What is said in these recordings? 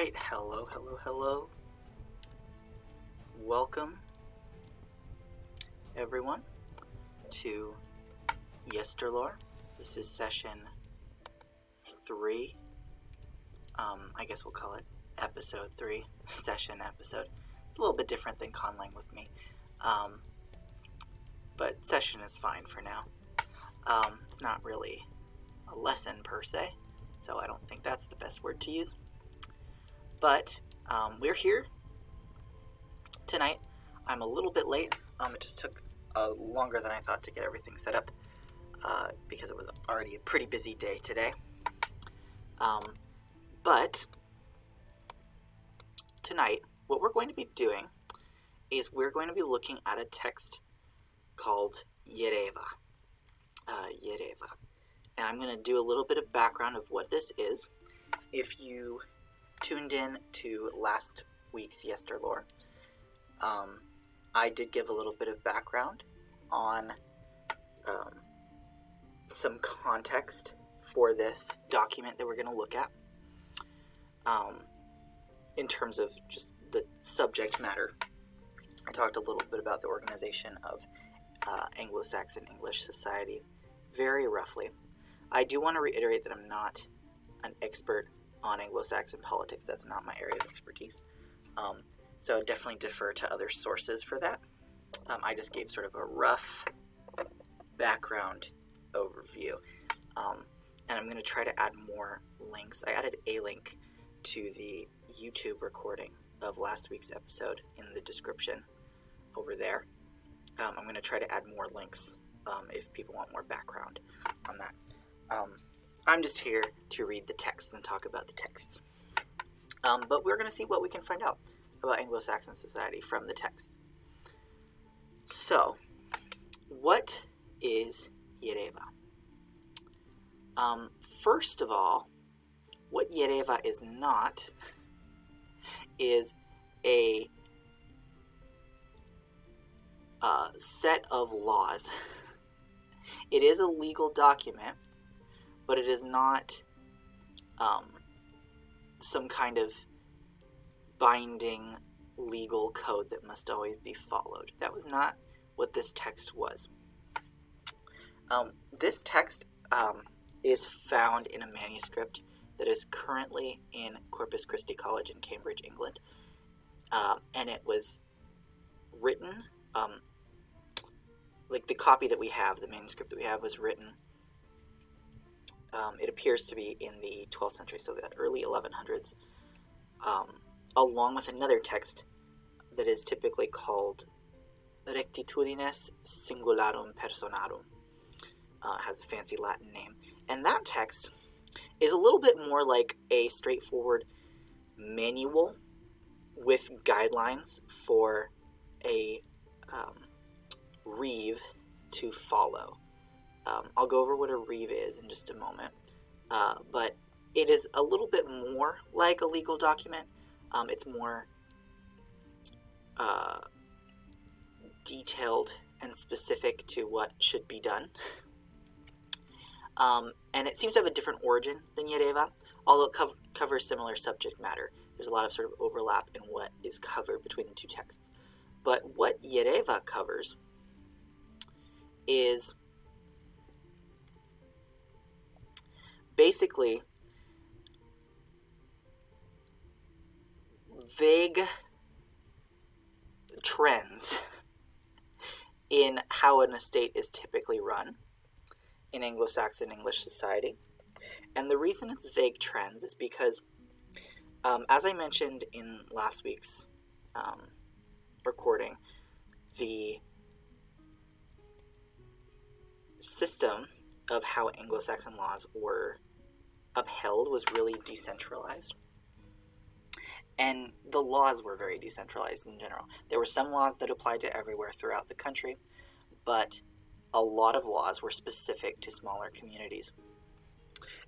Alright, hello. Welcome, everyone, to yesterlore. This is session 3. I guess we'll call it episode 3, session episode. It's a little bit different than conlang with me, but session is fine for now. It's not really a lesson per se, so I don't think that's the best word to use. But we're here tonight. I'm a little bit late. It just took longer than I thought to get everything set up because it was already a pretty busy day today. But tonight, what we're going to be doing is we're going to be looking at a text called Yereva. Yereva. And I'm going to do a little bit of background of what this is. If you tuned in to last week's yesterlore, I did give a little bit of background on some context for this document that we're going to look at in terms of just the subject matter. I talked a little bit about the organization of Anglo-Saxon English society very roughly. I do want to reiterate that I'm not an expert on Anglo-Saxon politics. That's not my area of expertise. So I definitely defer to other sources for that. I just gave sort of a rough background overview. And I'm going to try to add more links. I added a link to the YouTube recording of last week's episode in the description over there. I'm going to try to add more links if people want more background on that. I'm just here to read the text and talk about the texts. But we're going to see what we can find out about Anglo-Saxon society from the text. So, what is Yereva? First of all, what Yereva is not is a set of laws. It is a legal document, but it is not some kind of binding legal code that must always be followed. That was not what this text was. This text is found in a manuscript that is currently in Corpus Christi College in Cambridge, England. And it was written, like the copy that we have, the manuscript that we have was written, it appears to be in the 12th century, so the early 1100s, along with another text that is typically called rectitudines singularum personarum. Has a fancy Latin name. And that text is a little bit more like a straightforward manual with guidelines for a reeve to follow. I'll go over what a reeve is in just a moment. But it is a little bit more like a legal document. It's more detailed and specific to what should be done. And it seems to have a different origin than Yereva, although it covers similar subject matter. There's a lot of sort of overlap in what is covered between the two texts. But what Yereva covers is basically vague trends in how an estate is typically run in Anglo-Saxon English society. And the reason it's vague trends is because, as I mentioned in last week's recording, the system of how Anglo-Saxon laws were upheld was really decentralized. And the laws were very decentralized in general. There were some laws that applied to everywhere throughout the country, but a lot of laws were specific to smaller communities.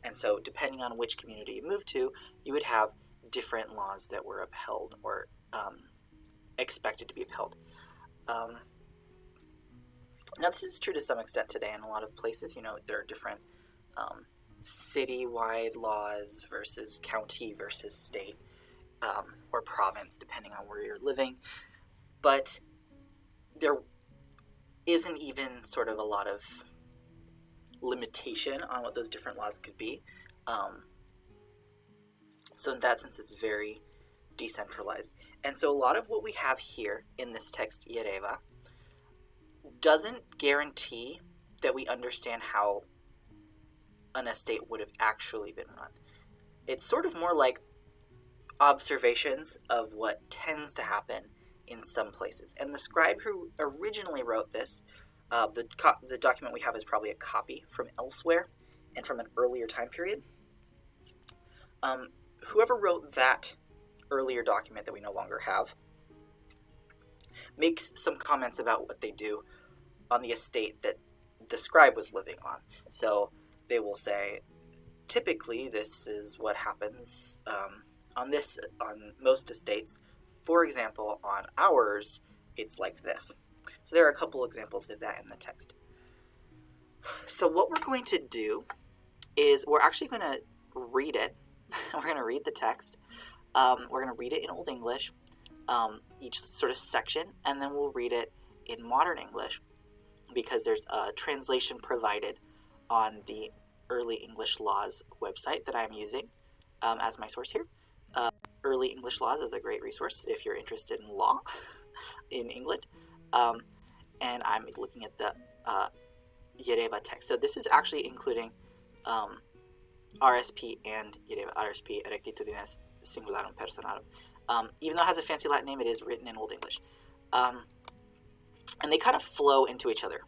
And so depending on which community you moved to, you would have different laws that were upheld or expected to be upheld. Now this is true to some extent today in a lot of places. There are different city-wide laws versus county versus state. or province, depending on where you're living. But there isn't even sort of a lot of limitation on what those different laws could be. So in that sense, it's very decentralized. And so a lot of what we have here in this text, Yereva, doesn't guarantee that we understand how an estate would have actually been run. It's sort of more like observations of what tends to happen in some places. And the scribe who originally wrote this, the document we have is probably a copy from elsewhere and from an earlier time period. Whoever wrote that earlier document that we no longer have makes some comments about what they do on the estate that the scribe was living on. So they will say, typically this is what happens on most estates. For example, on ours, it's like this. So there are a couple examples of that in the text. So what we're going to do is we're actually going to read it. We're going to read the text. We're going to read it in Old English, each sort of section, and then we'll read it in Modern English because there's a translation provided on the Early English Laws website that I'm using as my source here. Early English Laws is a great resource if you're interested in law in England. And I'm looking at the Yereva text. So this is actually including RSP and Yereva, RSP, rectitudines, singularum, personarum. Even though it has a fancy Latin name, it is written in Old English. And they kind of flow into each other.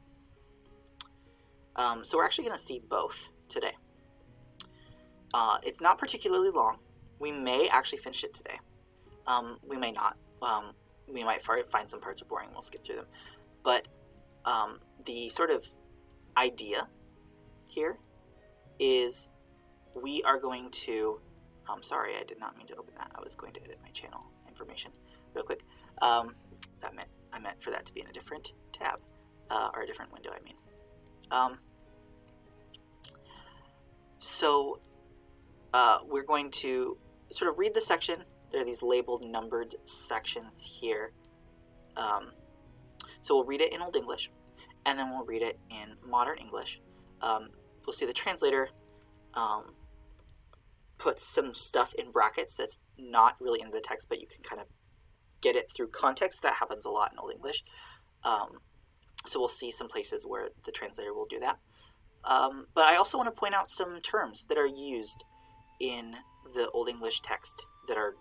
So we're actually going to see both today. It's not particularly long. We may actually finish it today. We may not. We might find some parts are boring. We'll skip through them. But the sort of idea here is we are going to... sorry, I did not mean to open that. I was going to edit my channel information real quick. I meant for that to be in a different tab, or a different window, I mean. So we're going to sort of read the section. There are these labeled numbered sections here. So we'll read it in Old English, and then we'll read it in Modern English. We'll see the translator put some stuff in brackets that's not really in the text, but you can kind of get it through context. That happens a lot in Old English. So we'll see some places where the translator will do that. But I also want to point out some terms that are used in the Old English text that are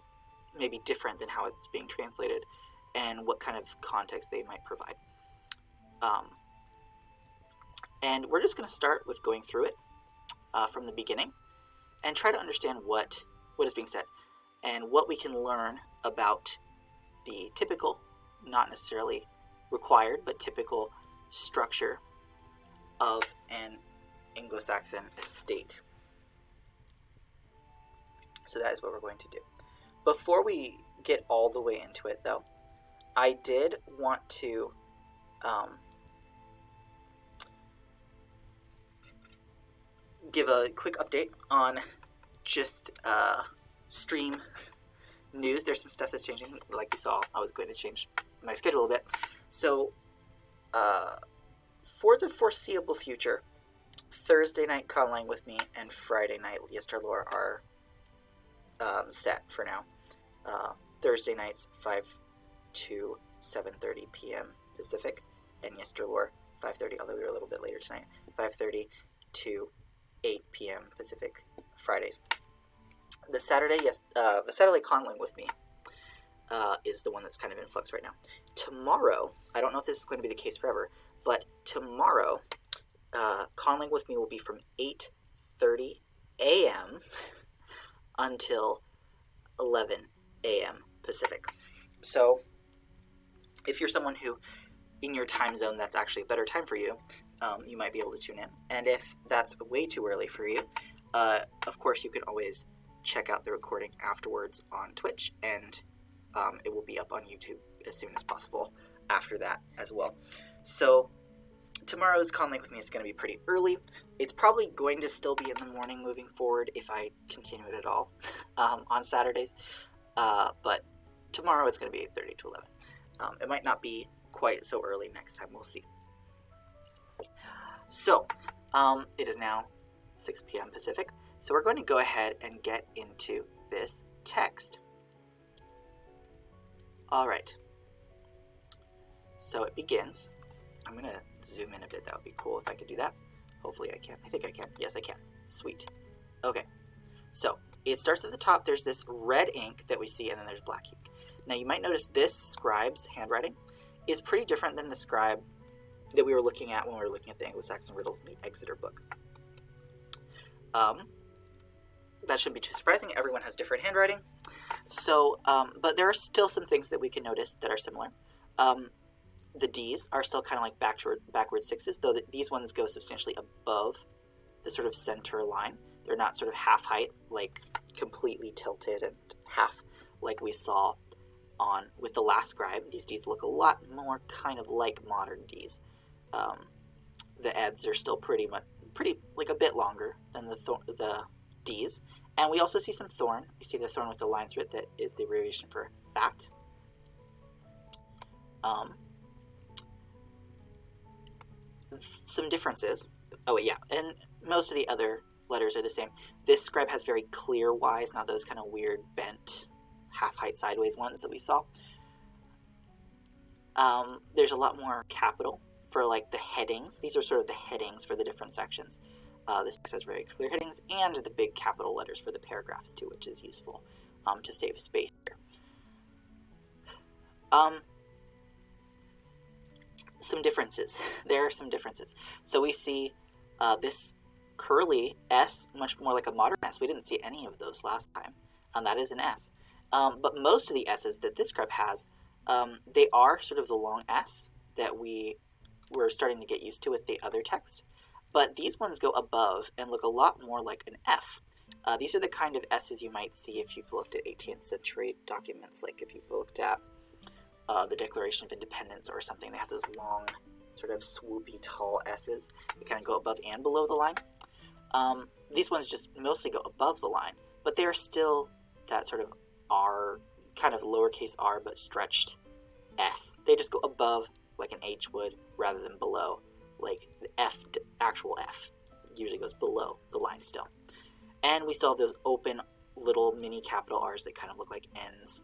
maybe different than how it's being translated and what kind of context they might provide. And we're just going to start with going through it from the beginning and try to understand what is being said and what we can learn about the typical, not necessarily required, but typical structure of an Anglo-Saxon estate. So that is what we're going to do. Before we get all the way into it, though, I did want to give a quick update on just stream news. There's some stuff that's changing. Like you saw, I was going to change my schedule a bit. So for the foreseeable future, Thursday night Conlang with me and Friday night yesterlore are set for now. Thursday nights 5 to 7:30 p.m. Pacific, and yesterlore 5:30, although we were a little bit later tonight, 5:30 to 8 p.m. Pacific Fridays. The Saturday Conlang with me is the one that's kind of in flux right now. Tomorrow, I don't know if this is going to be the case forever, but tomorrow, Conlang with me will be from 8:30 a.m. until 11 a.m. Pacific. So if you're someone who, in your time zone, that's actually a better time for you, you might be able to tune in. And if that's way too early for you, of course, you can always check out the recording afterwards on Twitch, and it will be up on YouTube as soon as possible after that as well. So tomorrow's Conlang with me is going to be pretty early. It's probably going to still be in the morning moving forward if I continue it at all on Saturdays. but tomorrow it's going to be 8:30 to 11. It might not be quite so early next time. We'll see. So, it is now 6 p.m. Pacific. So we're going to go ahead and get into this text. All right. So it begins. I'm going to zoom in a bit. That would be cool if I could do that. Hopefully I can. I think I can. Yes, I can. Sweet. Okay. So it starts at the top. There's this red ink that we see, and then there's black ink. Now you might notice this scribe's handwriting is pretty different than the scribe that we were looking at when we were looking at the Anglo-Saxon riddles in the Exeter book. That shouldn't be too surprising. Everyone has different handwriting. So, but there are still some things that we can notice that are similar. The D's are still kind of like backward sixes, though these ones go substantially above the sort of center line. They're not sort of half height, like completely tilted and half like we saw on with the last scribe. These D's look a lot more kind of like modern D's. The Eds are still pretty like a bit longer than the D's. And we also see some thorn. We see the thorn with the line through it that is the abbreviation for fat. Some differences. Oh, yeah, and most of the other letters are the same. This scribe has very clear Y's, not those kind of weird bent half-height sideways ones that we saw. There's a lot more capital for like the headings. These are sort of the headings for the different sections. This has very clear headings and the big capital letters for the paragraphs too, which is useful to save space here. Some differences. There are some differences. So we see this curly S, much more like a modern S. We didn't see any of those last time, and that is an S. But most of the S's that this scribe has, they are sort of the long S that we were starting to get used to with the other text. But these ones go above and look a lot more like an F. These are the kind of S's you might see if you've looked at 18th century documents, like if you've looked at the Declaration of Independence or something. They have those long, sort of swoopy, tall S's. They kind of go above and below the line. These ones just mostly go above the line, but they are still that sort of R, kind of lowercase r, but stretched S. They just go above like an H would rather than below. Like the F, actual F, usually goes below the line still. And we still have those open little mini capital R's that kind of look like N's.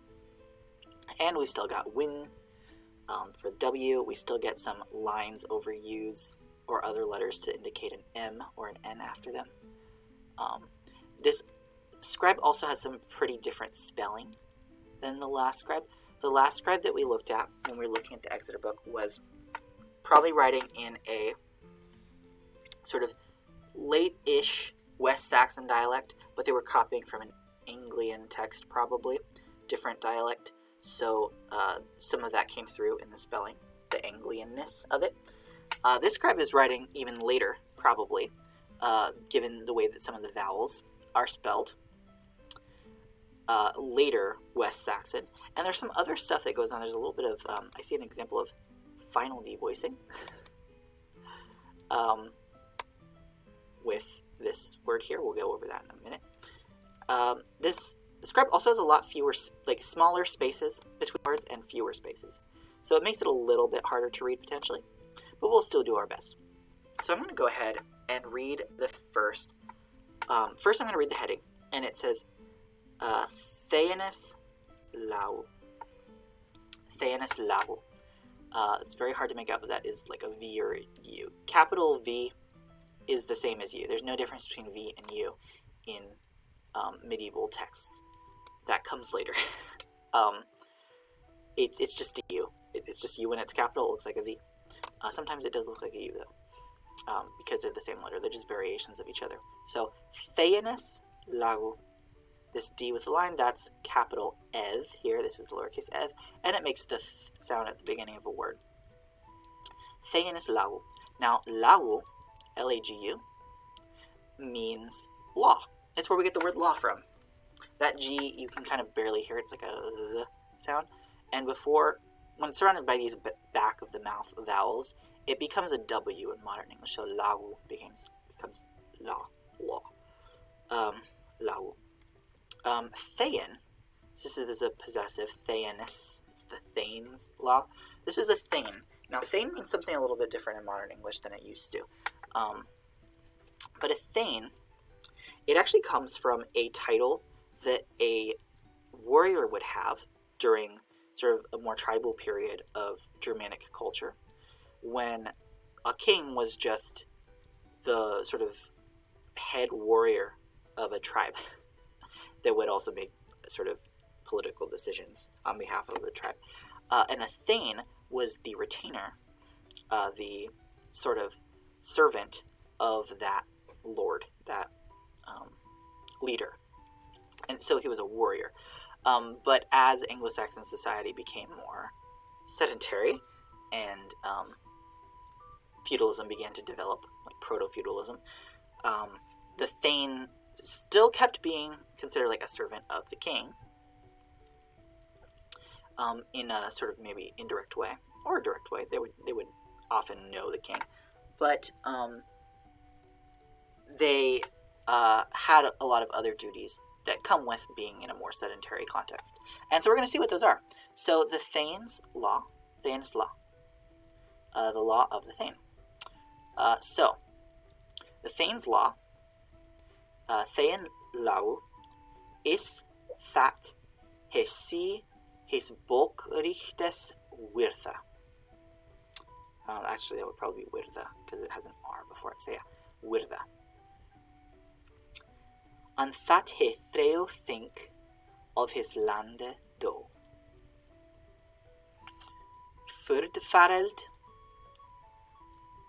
And we've still got win for W. We still get some lines over U's or other letters to indicate an M or an N after them. This scribe also has some pretty different spelling than the last scribe. The last scribe that we looked at when we were looking at the Exeter book was probably writing in a sort of late-ish West Saxon dialect, but they were copying from an Anglian text probably, different dialect. So some of that came through in the spelling, the Anglianness of it. This scribe is writing even later, probably, given the way that some of the vowels are spelled. Later West Saxon. And there's some other stuff that goes on. There's a little bit of, I see an example of final devoicing with this word here. We'll go over that in a minute. This scribe also has a lot fewer, like smaller spaces between words and fewer spaces. So it makes it a little bit harder to read potentially, but we'll still do our best. So I'm going to go ahead and read the first. First I'm going to read the heading, and it says, Theanis lau. Theanis lau. It's very hard to make out, but that is like a V or a U. Capital V is the same as U. There's no difference between V and U in medieval texts. That comes later. It's just a U. It's just U when it's capital. It looks like a V. Sometimes it does look like a U, though, because they're the same letter. They're just variations of each other. So, Theanis lau. This D with the line, that's capital ev here. This is the lowercase ev, and it makes the th sound at the beginning of a word. Theanis lau. Now, lau, L-A-G-U, means law. It's where we get the word law from. That G, you can kind of barely hear it. It's like a Z sound. And when it's surrounded by these back of the mouth vowels, it becomes a W in modern English. So lau becomes law. Lau. Thean. So this is a possessive, thegnus. It's the thane's law. This is a thegn. Now, thegn means something a little bit different in modern English than it used to. But a thegn, it actually comes from a title that a warrior would have during sort of a more tribal period of Germanic culture, when a king was just the sort of head warrior of a tribe that would also make sort of political decisions on behalf of the tribe. And a thegn was the retainer, the sort of servant of that lord, that leader. And so he was a warrior. But as Anglo-Saxon society became more sedentary and feudalism began to develop, like proto-feudalism, the thegn still kept being considered like a servant of the king, in a sort of maybe indirect way or a direct way. They would often know the king, but they had a lot of other duties that come with being in a more sedentary context. And so we're going to see what those are. So the thane's law, the law of the thegn. So the thane's law, þegn lau, is that his bókríktes virða. Actually, that would probably be virða because it has an R before it. So yeah, virða. And that he threw think of his lande do. Furdfareld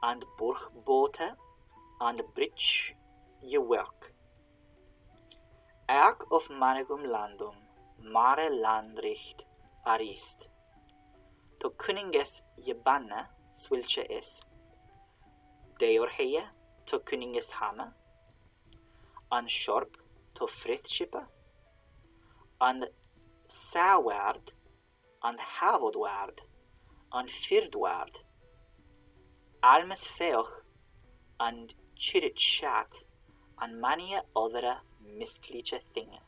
and burgbote and bridge je work. Erk of manigum landum mare landricht arist. To kuninges je banne swilche is. Deorheie to kuninges hame. An Shorp to friðskipa, and Saward, and Havodward, and Fyrdward, Almes Feoch, and Chirichat, and many other mistliche thing.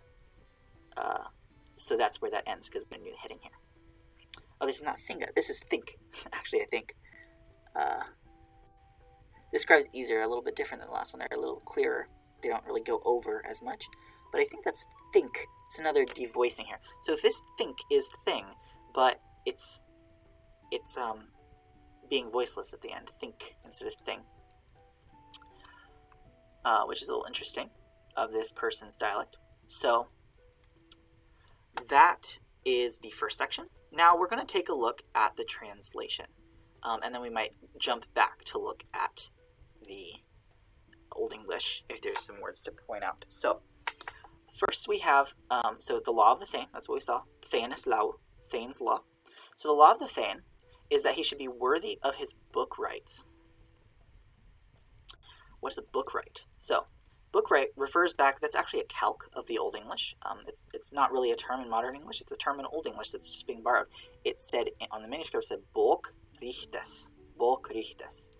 So that's where that ends, because we're going to do the heading here. Oh, this is not thinga, this is think. Actually, I think this scribe is easier, a little bit different than the last one. They're a little clearer. They don't really go over as much, but I think that's think. It's another devoicing here. So this think is thing, but it's being voiceless at the end. Think instead of thing, which is a little interesting of this person's dialect. So that is the first section. Now we're going to take a look at the translation, and then we might jump back to look at the Old English if there's some words to point out. So first we have so the law of the thegn. That's what we saw. Thane's law. So the law of the thegn is that he should be worthy of his book rights. What is a book right? So book right refers back. That's actually a calque of the Old English. It's not really a term in modern English. It's a term in Old English that's just being borrowed. It said on the manuscript, it said bókríktes.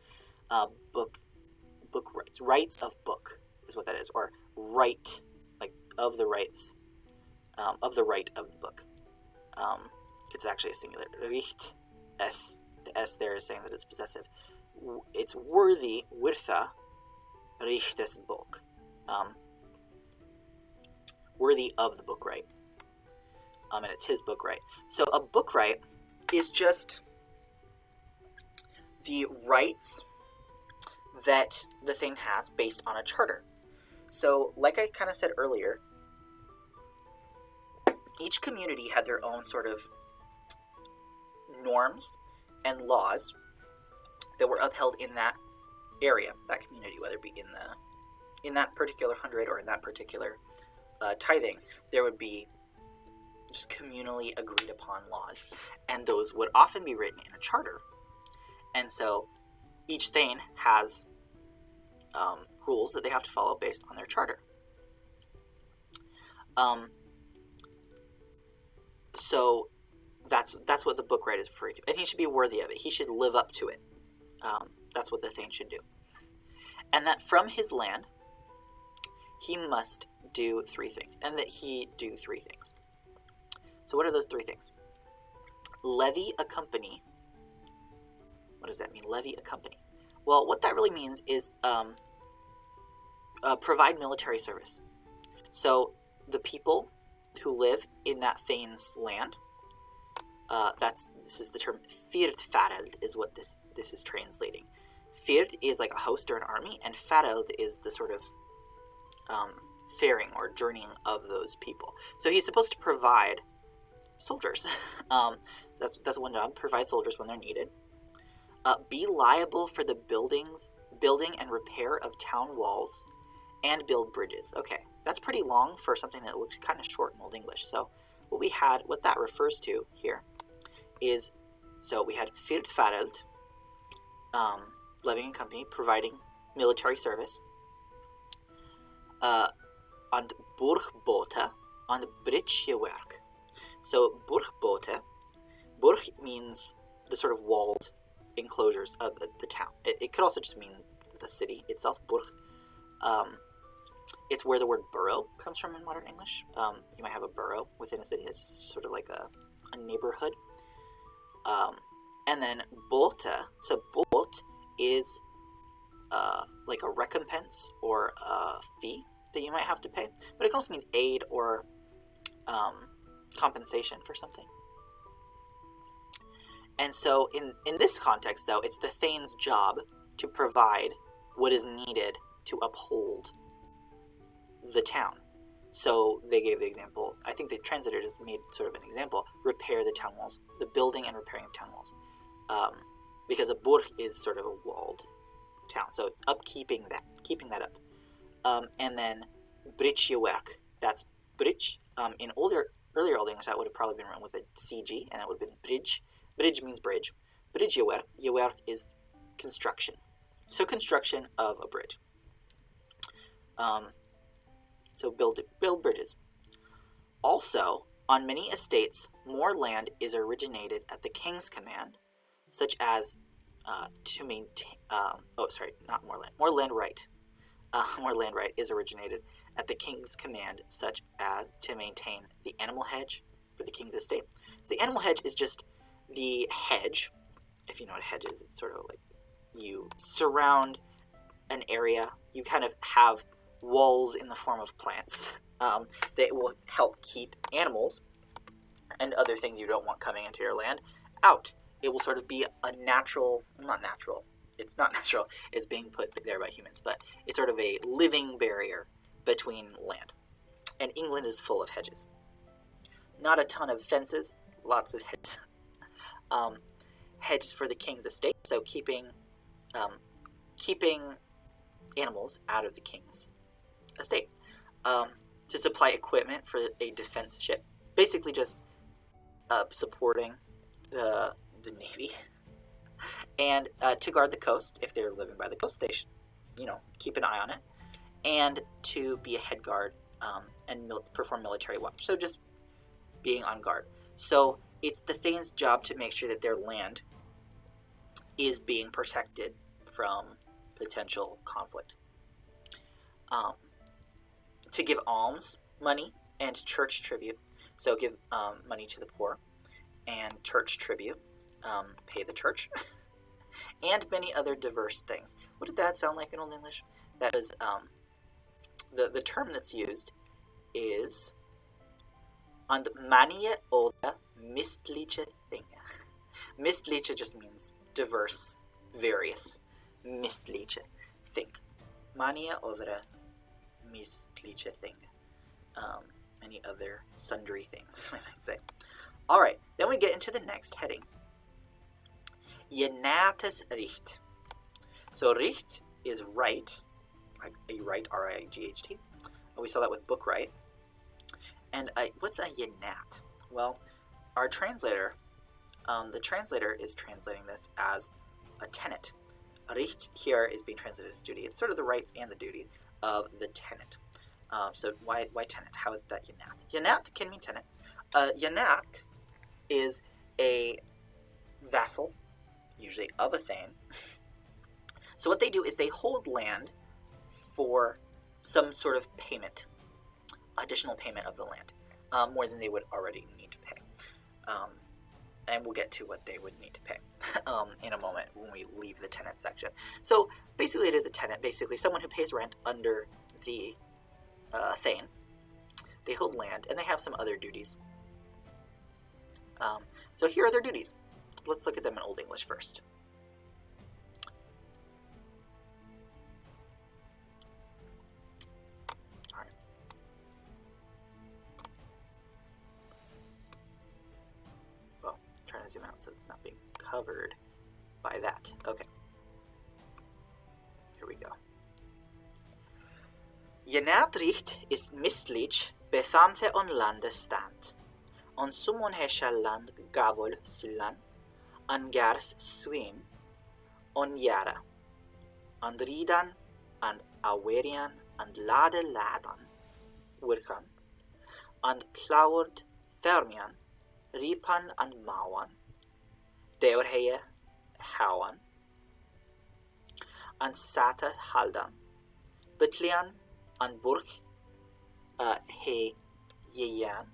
Book rights. Rights of book is what that is, or right, like of the rights, of the right of the book. It's actually a singular. Richt, S. The S there is saying that it's possessive. It's worthy, virða, richtes book. Worthy of the book right. And it's his book right. So a book right is just the rights that the thing has based on a charter. So, like I kind of said earlier, each community had their own sort of norms and laws that were upheld in that area, that community, whether it be in that particular hundred or in that particular tithing. There would be just communally agreed upon laws, and those would often be written in a charter. And so each thegn has rules that they have to follow based on their charter. So that's what the book right is referring to, and he should be worthy of it. He should live up to it. That's what the thegn should do. And that from his land, he must do three things, and that he do three things. So what are those three things? Levy a company. What does that mean? Levy a company. Well, what that really means is provide military service. So the people who live in that thane's land, this is the term fyrdfareld is what this is translating. Fyrd is like a host or an army, and fareld is the sort of faring or journeying of those people. So he's supposed to provide soldiers. That's one job. Provide soldiers when they're needed. Be liable for the building and repair of town walls, and build bridges. Okay, that's pretty long for something that looks kind of short in Old English. So what that refers to here is, so we had fyrdfareld, levying a company, providing military service, and burgbota, and bridgework. So burgbota, burg means the sort of walled enclosures of the town. It could also just mean the city itself, burg. It's where the word borough comes from in modern English. You might have a borough within a city. It's sort of like a neighborhood. And then bota, so bot is like a recompense or a fee that you might have to pay. But it can also mean aid or compensation for something. And so in this context, though, it's the thane's job to provide what is needed to uphold the town. So they gave the example, I think the translator just made sort of an example, repair the town walls, the building and repairing of town walls. Because a burg is sort of a walled town, so keeping that up. And then bridgework, that's bridge. In earlier Old English, that would have probably been written with a CG, and that would have been bridge. Bridge means bridge. Bridgework, yewerk is construction. So construction of a bridge. So build bridges. Also, on many estates, more land is originated at the king's command, such as to maintain. More land right. More land right is originated at the king's command, such as to maintain the animal hedge for the king's estate. So the animal hedge is just the hedge. If you know what a hedge is, it's sort of like you surround an area. You kind of have walls in the form of plants that will help keep animals and other things you don't want coming into your land out. It will sort of be a natural, it's not natural, it's being put there by humans, but it's sort of a living barrier between land. And England is full of hedges. Not a ton of fences, lots of hedges. Hedges for the king's estate, so keeping animals out of the king's estate. To supply equipment for a defense ship, basically just supporting the navy, and to guard the coast. If they're living by the coast, they should, keep an eye on it, and to be a head guard and perform military watch. So just being on guard. So it's the thane's job to make sure that their land is being protected from potential conflict. To give alms money and church tribute. So give money to the poor and church tribute. Pay the church. And many other diverse things. What did that sound like in Old English? That is, the term that's used is and manie other mistliche thing. Mistliche just means diverse, various. Mistliche, think. Manie other mistliche thing. Many other sundry things, I might say. Alright, then we get into the next heading. Jenates Richt. So Richt is right, like a right, R-I-G-H-T. We saw that with book right. And what's a jenat? Well, our translator, the translator is translating this as a tenant. Richt here is being translated as duty. It's sort of the rights and the duty of the tenant. So why tenant? How is that jenat? Jenat can mean tenant. Jenat is a vassal, usually of a thane. So what they do is they hold land for some sort of payment, additional payment of the land, more than they would already need to pay. And we'll get to what they would need to pay in a moment when we leave the tenant section. So basically it is a tenant, basically someone who pays rent under the þegn. They hold land, and they have some other duties. So here are their duties. Let's look at them in Old English first. Trying to zoom out so it's not being covered by that. Okay. Here we go. Genadricht is mislich bethamte on landestand. On summon hesha land gavol sulan, angars swim, on yara, and ridan, and awerian, and lade ladan, wirkan, and ploward fermian, ripan and mawan, deorheie hawan, and satat haldan, betlian and burg he yeyan.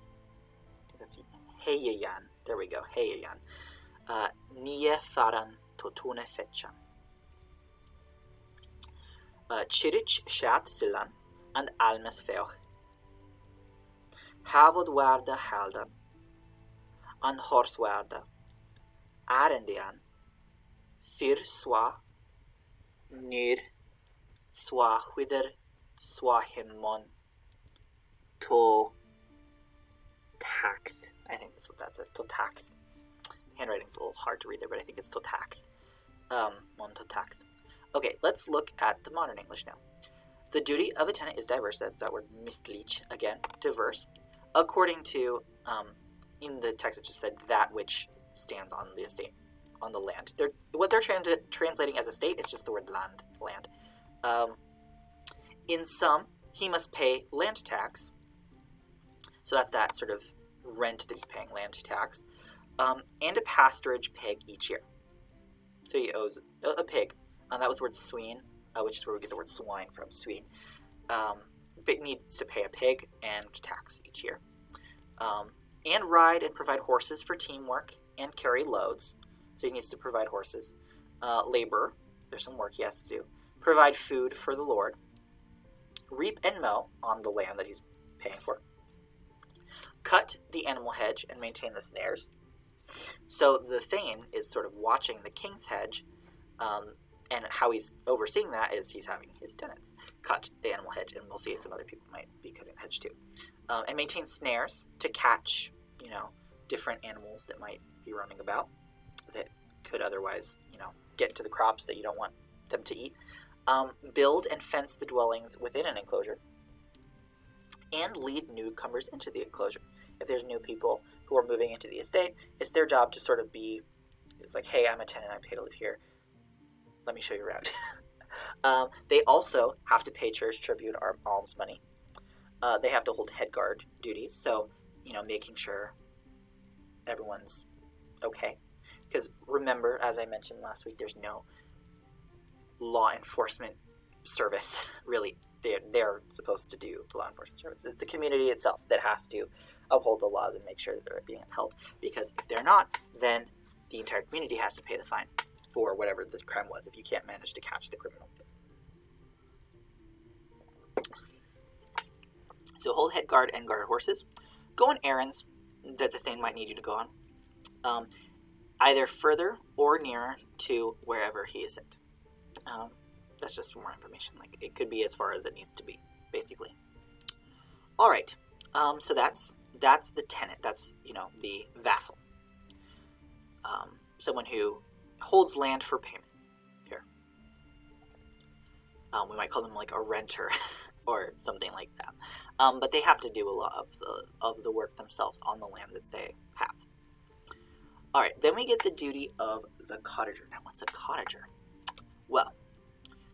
That's heyeyan. There we go. Heyeyan. Nie faran totune fetchan. Chirich shat silan and almes feoch. Havod warda haldan. And horswarda, arendian, fyr swa, nyr, swa hwider, swa himmon, to tax. I think that's what that says, to tax. Handwriting's a little hard to read there, but I think it's to tax. Mon to tax. Okay, let's look at the modern English now. The duty of a tenant is diverse. That's that word mistlich, again, diverse. According to, in the text it just said that which stands on the estate, on the land. What they're translating as estate is just the word land. In some, he must pay land tax. So that's that sort of rent that he's paying, land tax. And a pasturage pig each year. So he owes a pig. That was the word swine, which is where we get the word swine from, swine. But needs to pay a pig and tax each year. And ride and provide horses for teamwork and carry loads. So he needs to provide horses. Labor, there's some work he has to do. Provide food for the Lord. Reap and mow on the land that he's paying for. Cut the animal hedge and maintain the snares. So the thegn is sort of watching the king's hedge, and how he's overseeing that is he's having his tenants cut the animal hedge, and we'll see some other people might be cutting the hedge too. And maintain snares to catch, different animals that might be roaming about that could otherwise, get to the crops that you don't want them to eat. Build and fence the dwellings within an enclosure, and lead newcomers into the enclosure. If there's new people who are moving into the estate, it's their job to sort of it's like, hey, I'm a tenant, I pay to live here. Let me show you around. They also have to pay church tribute or alms money. They have to hold head guard duties, so, making sure everyone's okay. Because remember, as I mentioned last week, there's no law enforcement service, really. They're supposed to do the law enforcement service. It's the community itself that has to uphold the laws and make sure that they're being upheld. Because if they're not, then the entire community has to pay the fine for whatever the crime was if you can't manage to catch the criminal. So hold head guard and guard horses. Go on errands that the thegn might need you to go on. Either further or nearer to wherever he is sent. That's just more information. Like, it could be as far as it needs to be, basically. All right. So that's the tenant. That's, the vassal. Someone who holds land for payment. Here. We might call them like a renter or something like that. But they have to do a lot of the work themselves on the land that they have. All right. Then we get the duty of the cottager. Now, what's a cottager? Well,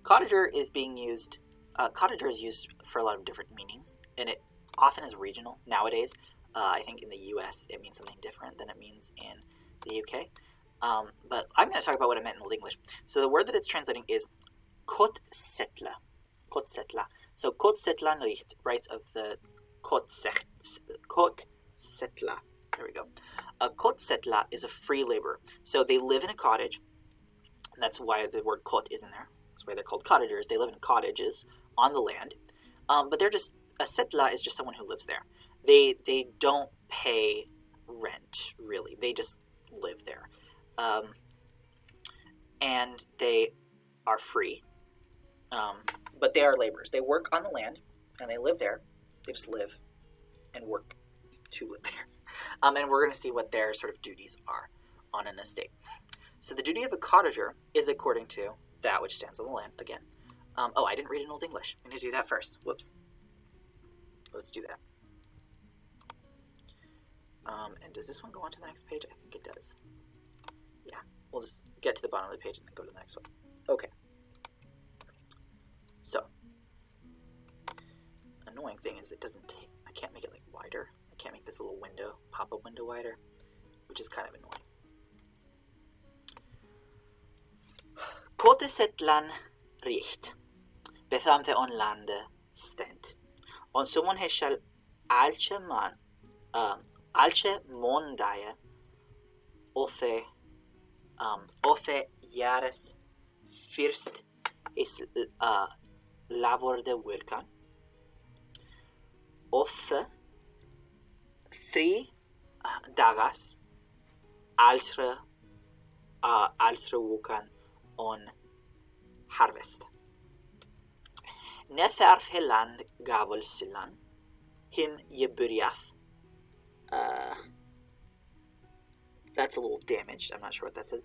cottager is being used. Cottager is used for a lot of different meanings, and it often is regional nowadays. I think in the U.S. it means something different than it means in the U.K. But I'm going to talk about what it meant in Old English. So the word that it's translating is Cottager. Cottager. So Cottager writes of the Cottager. There we go. A kotsetla is a free laborer. So they live in a cottage. And that's why the word kot is in there. That's why they're called cottagers. They live in cottages on the land. But they're just, a setla is just someone who lives there. They don't pay rent, really. They just live there. And they are free. But they are laborers. They work on the land, and they live there. They just live and work to live there. And we're going to see what their sort of duties are on an estate. So the duty of a cottager is according to that which stands on the land, again. I didn't read in Old English. I need to do that first. Whoops. Let's do that. And does this one go on to the next page? I think it does. Yeah, we'll just get to the bottom of the page and then go to the next one. Okay. So, annoying thing is it doesn't take, I can't make it like wider. I can't make this little window, pop-up window wider, which is kind of annoying. Kotesetlan richt, bethamte on lande stent. On someone heshal alche mondaye offe jares first is lavorde workan. Offe 3 dagas altre wokan on harvest. Netharf heland gavel silan him yeburiath. That's a little damaged. I'm not sure what that says.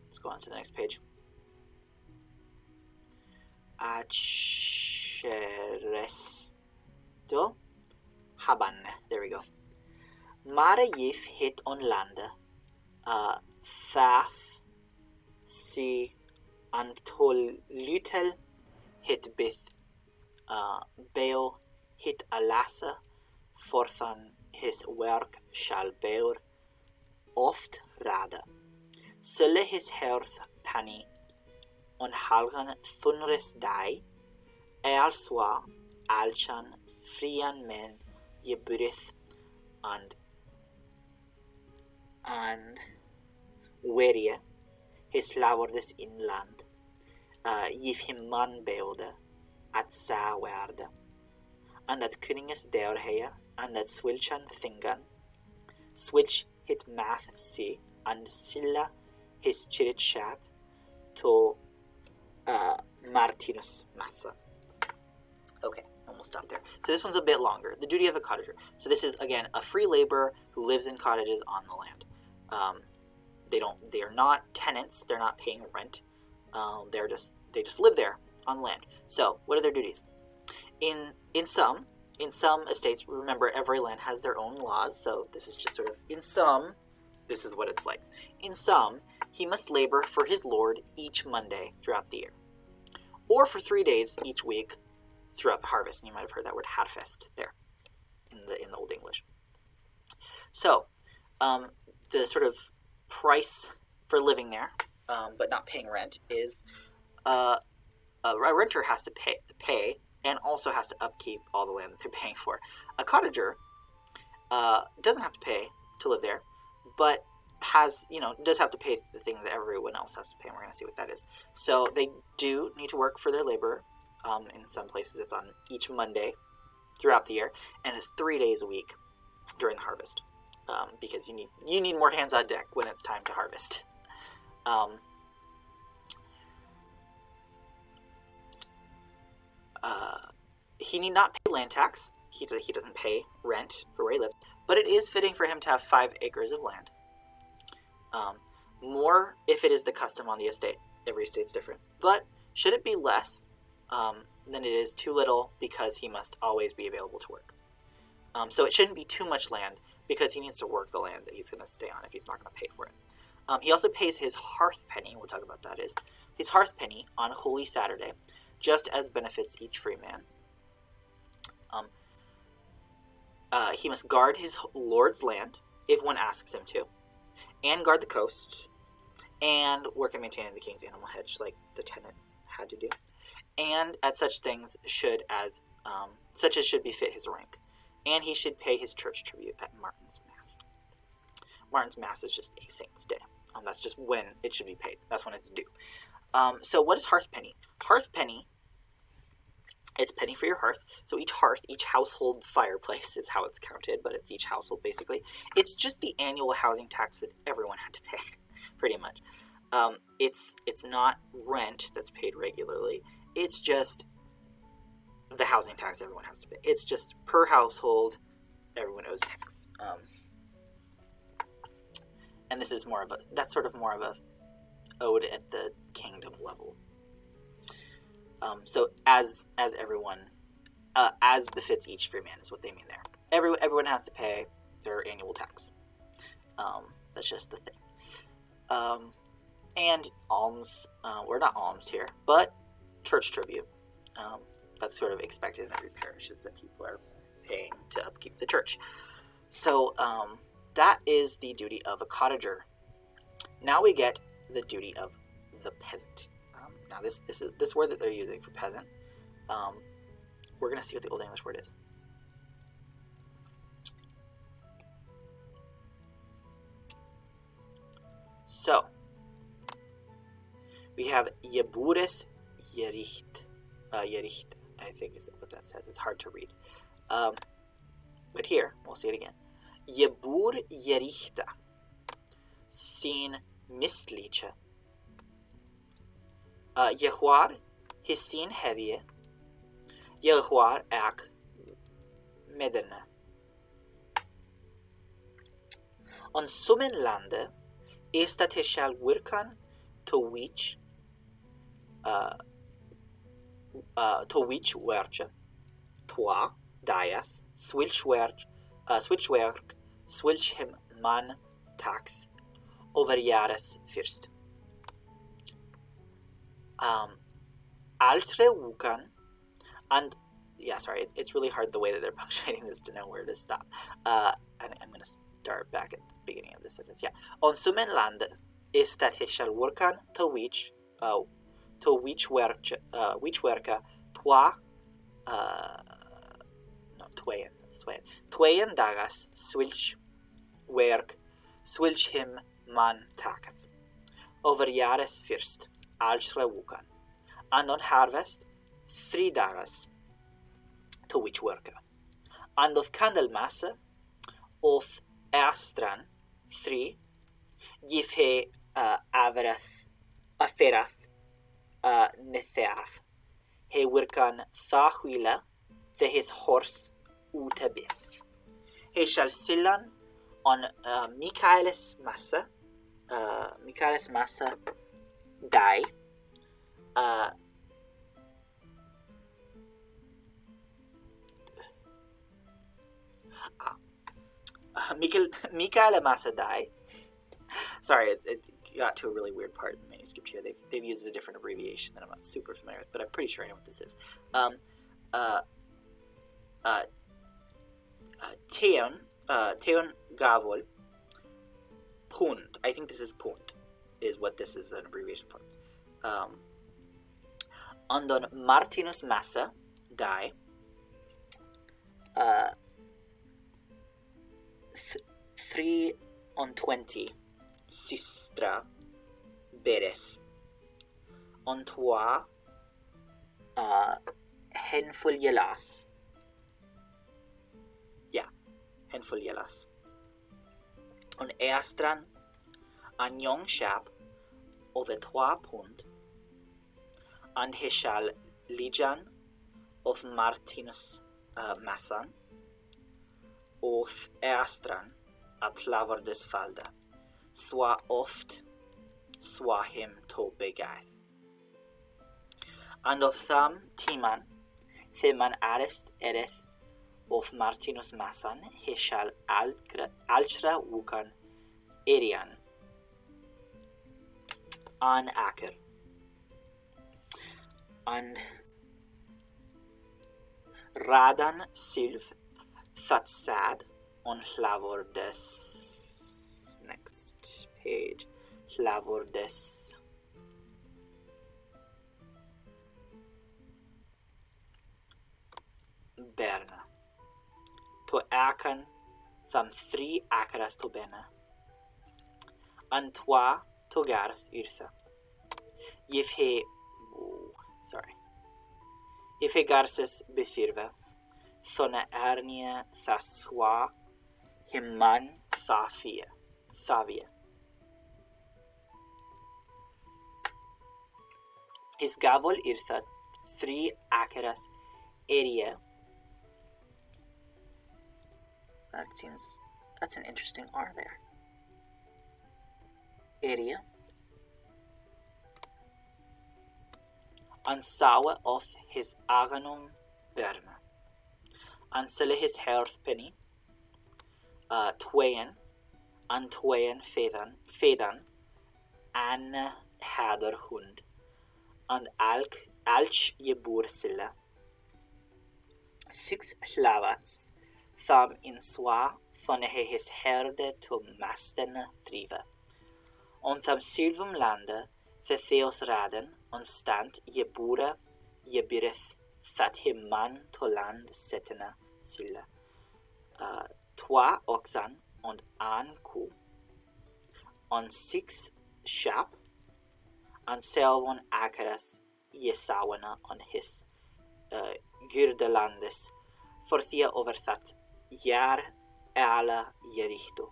Let's go on to the next page. Acheresto haban. There we go. Mare yif hit on lande. Thaf si antol lutel hit bith. Beo hit alasa. Forthan his work shall bear oft rada. Sulle his hearth penny on halgan thunres dai, elswa alchan frian men yeburith and werie his lavordes inland, give him man beode at sa werde, and that kunninges deurheia, and that swilchan thingan, switch hit math see, and silla his chirit chat to Martinus Massa. Okay, and we'll stop there. So this one's a bit longer. The duty of a cottager. So this is, again, a free laborer who lives in cottages on the land. They are not tenants. They're not paying rent. They just live there on land. So what are their duties? In some estates, remember, every land has their own laws. So this is just sort of, in some, this is what it's like. In some, he must labor for his lord each Monday throughout the year, or for 3 days each week throughout the harvest. And you might have heard that word harvest there in the Old English. So the sort of price for living there, but not paying rent, is a renter has to pay and also has to upkeep all the land that they're paying for. A cottager doesn't have to pay to live there, but does have to pay the thing that everyone else has to pay, and we're going to see what that is. So they do need to work for their labor. In some places it's on each Monday throughout the year, and it's 3 days a week during the harvest, because you need more hands on deck when it's time to harvest. He need not pay land tax. He doesn't pay rent for where he lives, but it is fitting for him to have 5 acres of land. More if it is the custom on the estate. Every estate's different. But should it be less, then it is too little, because he must always be available to work. So it shouldn't be too much land, because he needs to work the land that he's going to stay on if he's not going to pay for it. He also pays his hearth penny, we'll talk about that, is his hearth penny on Holy Saturday, just as benefits each free man. He must guard his lord's land if one asks him to, and guard the coast, and work at maintaining the king's animal hedge like the tenant had to do, and at such things such as should befit his rank, and he should pay his church tribute at Martin's Mass. Martin's Mass is just a saint's day. That's just when it should be paid. That's when it's due. So what is hearthpenny? Hearthpenny, it's penny for your hearth. So each hearth, each household fireplace is how it's counted, but it's each household basically. It's just the annual housing tax that everyone had to pay, pretty much. It's not rent that's paid regularly. It's just the housing tax everyone has to pay. It's just per household, everyone owes tax. And this is more of a ode at the kingdom level. So as everyone, as befits each free man is what they mean there. Everyone has to pay their annual tax. That's just the thing. And alms, or not alms here, but church tribute. That's sort of expected in every parish, is that people are paying to upkeep the church. So that is the duty of a cottager. Now we get the duty of the peasant. Now this word that they're using for peasant, we're going to see what the Old English word is. So, we have Jebures Gericht. Gericht, I think is what that says. It's hard to read. But here, we'll see it again. Jebur Gerichta sin mistliche. Jehwar hisin hevie. Jehwar ek mederne. On summen lande is dat he shall wirkan to which werche twa dias swilchwerk swilch him man tax over jares first. Altre wukan, and yeah, sorry, it's really hard the way that they're punctuating this to know where to stop. And I'm going to start back at the beginning of the sentence. Yeah, on summen land is that he shall workan to which werka twa tweien dagas swilch him man taketh over jares first alsre wukan, and on harvest 3 dagas to which worka, and of Candlemas of Astran 3 give he aferath nethearf he workan thahwila the his horse utebith. He shall sillan on Michaelis Massa die Michael Massa die. Sorry, it got to a really weird part in the manuscript here. They've used a different abbreviation that I'm not super familiar with, but I'm pretty sure I know what this is. Teon Gavol Punt. I think this is Punt, is what this is an abbreviation for. Andon Martinus Massa die 3 sistra beres on toi henfulielas. Yeah, henfulielas. On eastran an young chap of a 3 punt, and he shall lijan of Martinus Massan of eastran at lavardes falda, swa oft swa him to begath. And of tham timan, theman arest ereth of Martinus Massan, he shall altra wukan erian an aker. And radan sylv thatsad on Hlavordes, next page, Hlavordes Berna. to akan tham 3 akaras to bena. Antwa to garas yrtha. If he garses befirva, thona arnia thaswa himman thavia. Is gavol yrtha 3 akaras area. That's an interesting R there. Area. Ansawa of his aganum berma. Ansele his herthpenny. Twain. Antwain fedan. An hader hund. And alch jebursilla. 6 slavas. Tham in swa thonehe his herde to masten thriva. On tham sylvum landa, the theos raden, on stant jebura jebirith, that him man to land setena silla. Twa oxan on an ku, on 6 shap, on selvon akaras jesawana on his gyrdelandes, forthia over that jar ala jerichto,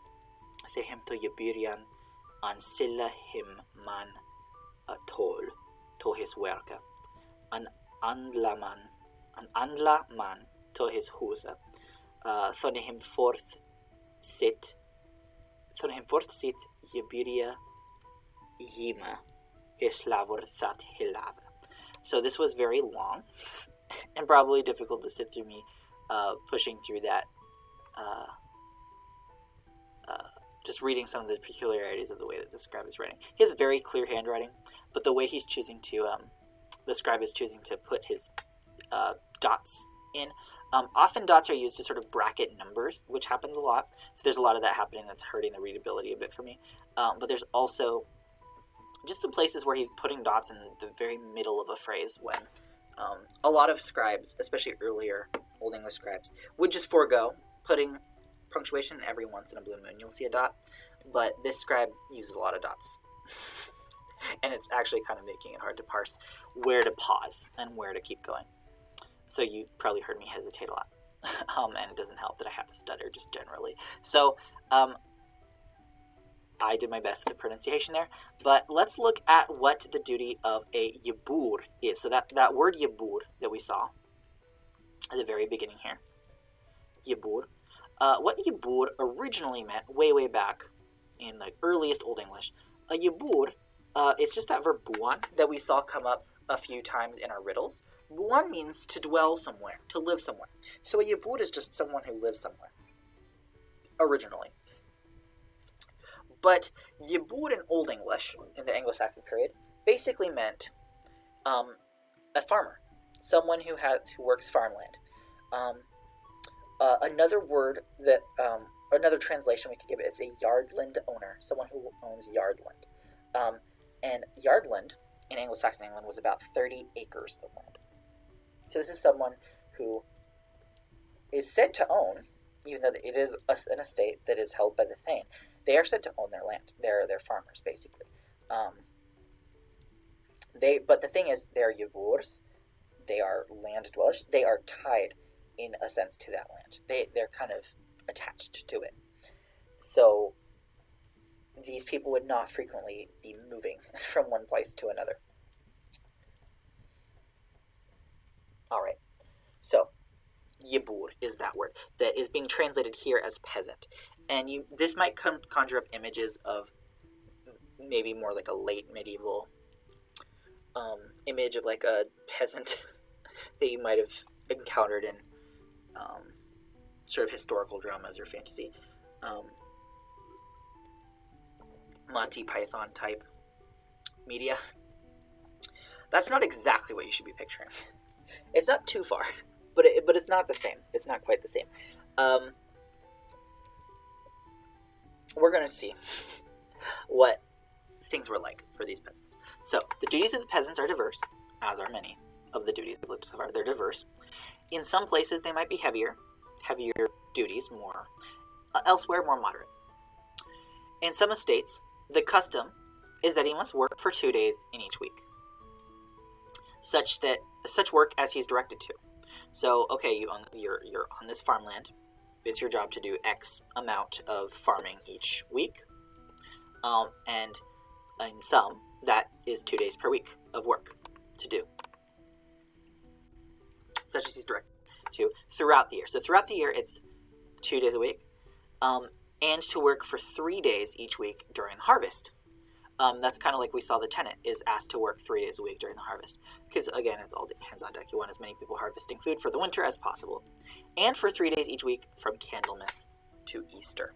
the him to jebirian, an silla him man tol to his werka, an andla man to his husa, thone him forth sit jebiria yima his lavor that hilava. So this was very long and probably difficult to sit through me pushing through that, just reading some of the peculiarities of the way that the scribe is writing. He has very clear handwriting, but the way he's choosing to, the scribe is choosing to put his dots in. Often dots are used to sort of bracket numbers, which happens a lot. So there's a lot of that happening that's hurting the readability a bit for me. But there's also just some places where he's putting dots in the very middle of a phrase when a lot of scribes, especially earlier Old English scribes, would just forego putting punctuation. Every once in a blue moon you'll see a dot, but this scribe uses a lot of dots. And it's actually kind of making it hard to parse where to pause and where to keep going. So you probably heard me hesitate a lot. And it doesn't help that I have a stutter just generally. So I did my best at the pronunciation there, but let's look at what the duty of a yebur is. So that word yebur that we saw at the very beginning here, yebur. What yebur originally meant way back in the earliest Old English, a yebur, it's just that verb buan that we saw come up a few times in our riddles. Buan means to dwell somewhere, to live somewhere. So a yebur is just someone who lives somewhere, originally. But yebur in Old English, in the Anglo-Saxon period, basically meant a farmer, someone who works farmland. Another word that, another translation we could give it is a yardland owner, someone who owns yardland. And yardland in Anglo-Saxon England was about 30 acres of land. So this is someone who is said to own, even though it is an estate that is held by the thegn, they are said to own their land. They're farmers, basically. But the thing is, they're yeburs, they are land dwellers, they are tied in a sense to that land. They're kind of attached to it. So these people would not frequently be moving from one place to another. All right, so yebur is that word that is being translated here as peasant. And this might conjure up images of maybe more like a late medieval image of like a peasant that you might have encountered in sort of historical dramas or fantasy. Monty Python type media. That's not exactly what you should be picturing. It's not too far, but it's not the same. It's not quite the same. We're going to see what things were like for these peasants. So, the duties of the peasants are diverse, as are many of the duties we've looked so far. They're diverse. In some places, they might be heavier duties more elsewhere more moderate. In some estates, the custom is that he must work for 2 days in each week, such work as he's directed to. So, okay, you're on this farmland. It's your job to do X amount of farming each week, and in some, that is 2 days per week of work to do, such as he's directed to throughout the year. So throughout the year, it's 2 days a week, and to work for 3 days each week during harvest. That's kind of like we saw the tenant is asked to work 3 days a week during the harvest. Because, again, it's all hands on deck. You want as many people harvesting food for the winter as possible. And for 3 days each week from Candlemas to Easter.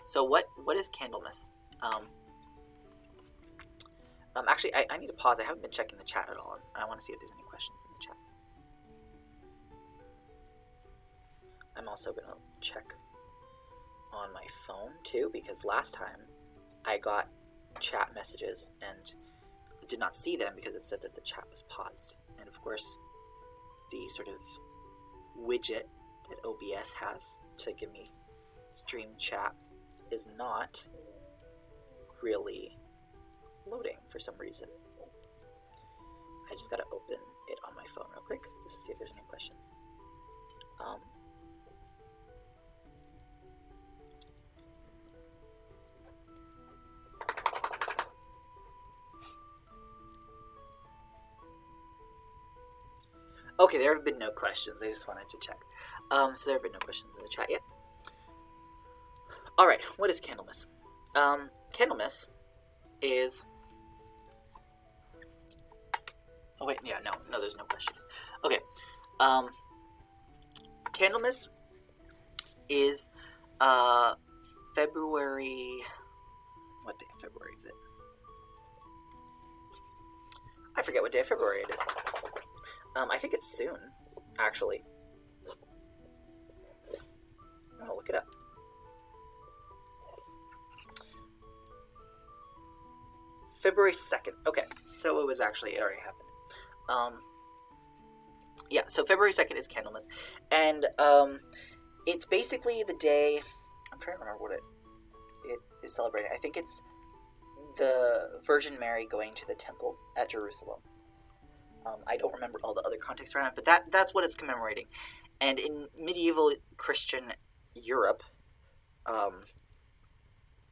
So what is Candlemas? Actually, I need to pause. I haven't been checking the chat at all. I want to see if there's any questions in the chat. I'm also going to check on my phone, too, because last time I got chat messages and did not see them because it said that the chat was paused. And of course, the sort of widget that OBS has to give me stream chat is not really loading for some reason. I just gotta open it on my phone real quick just to see if there's any questions. Okay, there have been no questions. I just wanted to check. So there have been no questions in the chat yet. All right, what is Candlemas? Candlemas is... Oh wait, yeah, no, there's no questions. Okay, Candlemas is February... What day of February is it? I forget what day of February it is. I think it's soon, actually. I'm gonna look it up. February 2nd. Okay, so it already happened. Yeah, so February 2nd is Candlemas. And it's basically the day... I'm trying to remember what it is celebrating. I think it's the Virgin Mary going to the temple at Jerusalem. I don't remember all the other context around it, but that's what it's commemorating. And in medieval Christian Europe,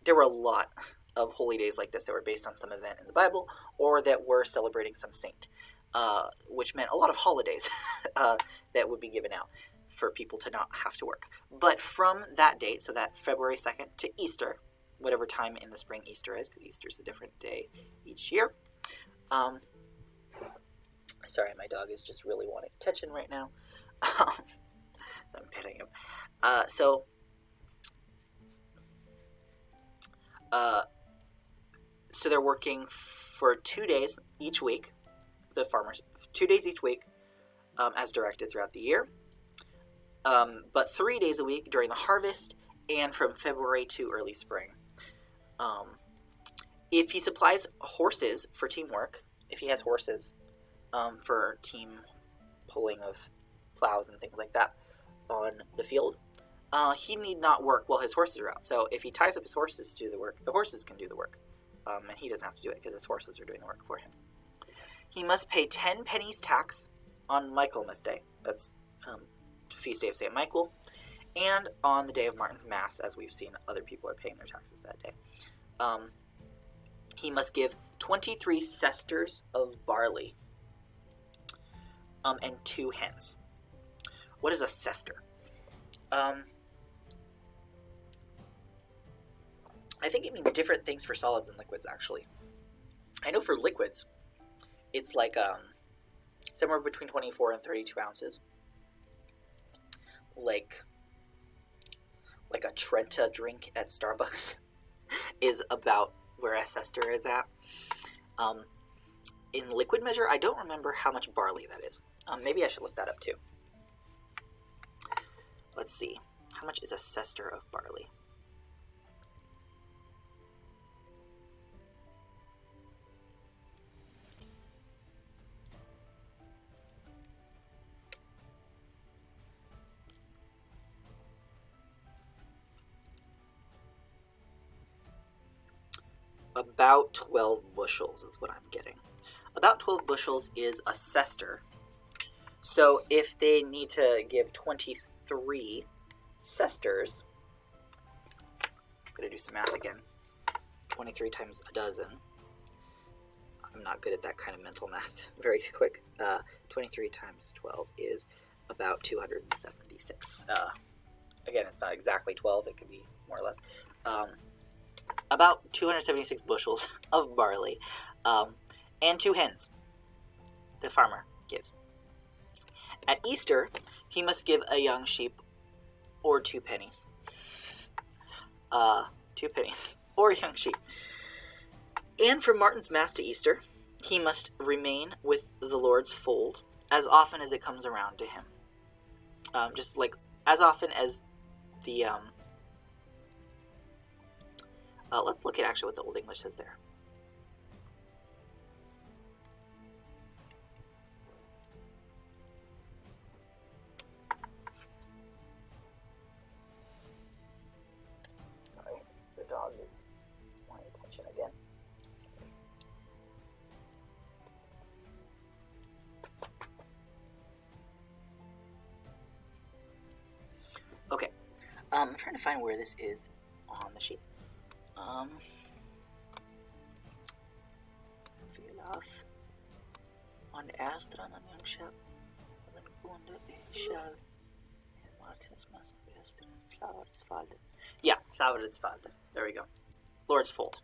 there were a lot of holy days like this that were based on some event in the Bible, or that were celebrating some saint, which meant a lot of holidays that would be given out for people to not have to work. But from that date, so that February 2nd to Easter, whatever time in the spring Easter is, because Easter is a different day each year. Sorry, my dog is just really wanting attention right now. I'm petting him. So they're working for 2 days each week, the farmers, 2 days each week, as directed throughout the year, but 3 days a week during the harvest and from February to early spring. If he supplies horses for teamwork, if he has horses for team pulling of plows and things like that on the field, he need not work while his horses are out. So if he ties up his horses to do the work, the horses can do the work. And he doesn't have to do it because his horses are doing the work for him. He must pay 10 pennies tax on Michaelmas Day. That's feast day of St. Michael. And on the day of Martin's Mass, as we've seen, other people are paying their taxes that day. He must give 23 cesters of barley and 2 hens. What is a cester? I think it means different things for solids and liquids, actually. I know for liquids, it's like somewhere between 24 and 32 ounces. Like a Trenta drink at Starbucks is about where a cester is at. In liquid measure, I don't remember how much barley that is. Maybe I should look that up too. Let's see. How much is a cester of barley? about 12 bushels is what I'm getting. About 12 bushels is a sester. So if they need to give 23 sesters, I'm going to do some math again. 23 times a dozen. I'm not good at that kind of mental math. Very quick. 23 times 12 is about 276. Again, it's not exactly 12. It could be more or less. About 276 bushels of barley. And 2 hens. The farmer gives. At Easter, he must give a young sheep or 2 pennies. 2 pennies. Or a young sheep. And from Martin's Mass to Easter, he must remain with the Lord's fold as often as it comes around to him. Just like as often as the... let's look at actually what the Old English says there. Sorry, the dog is wanting attention again. Okay, I'm trying to find where this is on the sheet. Veel af aan de Astran en Youngshap, den bonde Shell, en Martin's Mass of Esther, Slaver's Falde. Yeah, Slaver's Falde. There we go. Lord's Fold.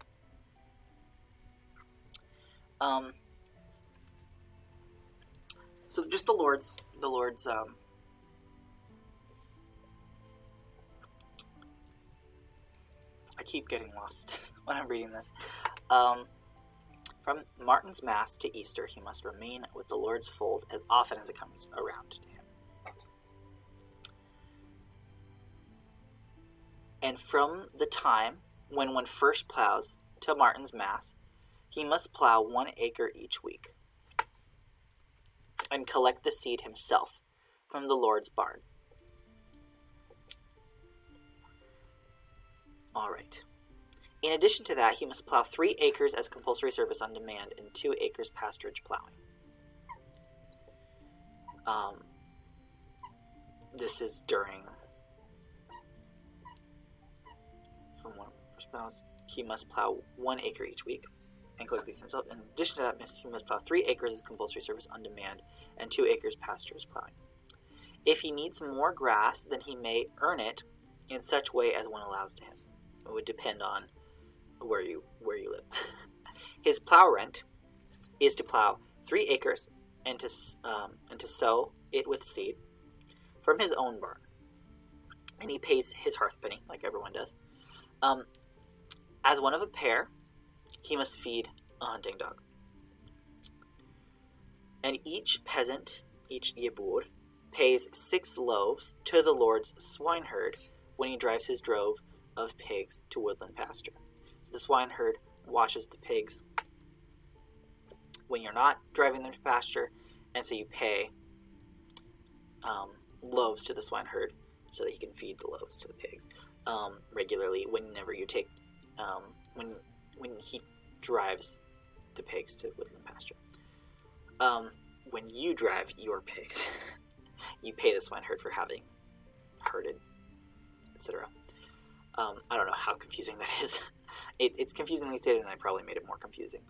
So just the Lord's, I keep getting lost when I'm reading this. From Martin's Mass to Easter, he must remain with the Lord's fold as often as it comes around to him. And from the time when one first plows to Martin's Mass, he must plow 1 acre each week and collect the seed himself from the Lord's barn. All right. In addition to that, he must plow 3 acres as compulsory service on demand and 2 acres pasturage plowing. This is during, from one spouse, he must plow 1 acre each week and collect these himself. In addition to that, he must plow 3 acres as compulsory service on demand and 2 acres pasturage plowing. If he needs more grass, then he may earn it in such way as one allows to him. It would depend on where you live. His plow rent is to plow 3 acres and to sow it with seed from his own barn, and he pays his hearthpenny like everyone does. As one of a pair, he must feed a hunting dog, and each peasant, each yebur, pays 6 loaves to the Lord's swineherd when he drives his drove of pigs to woodland pasture. So the swineherd watches the pigs when you're not driving them to pasture, and so you pay loaves to the swineherd so that he can feed the loaves to the pigs regularly whenever you take when he drives the pigs to woodland pasture. When you drive your pigs, you pay the swineherd for having herded, etc. I don't know how confusing that is. It's confusingly stated, and I probably made it more confusing.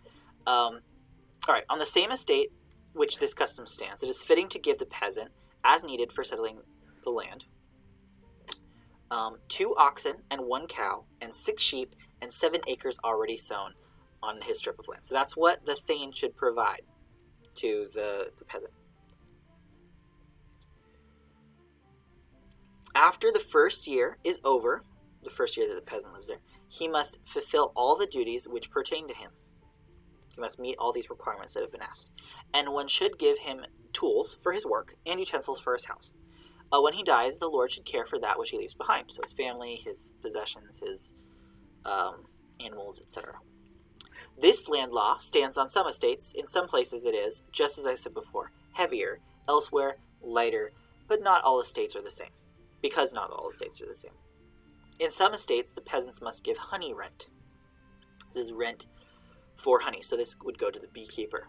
All right, on the same estate which this custom stands, it is fitting to give the peasant, as needed for settling the land, 2 oxen and 1 cow and 6 sheep and 7 acres already sown on his strip of land. So that's what the thegn should provide to the peasant. After the first year is over, the first year that the peasant lives there, he must fulfill all the duties which pertain to him. He must meet all these requirements that have been asked. And one should give him tools for his work and utensils for his house. When he dies, the Lord should care for that which he leaves behind. So his family, his possessions, his animals, etc. This land law stands on some estates. In some places it is, just as I said before, heavier. Elsewhere, lighter. But not all estates are the same. Because not all estates are the same. In some estates, the peasants must give honey rent. This is rent for honey. So this would go to the beekeeper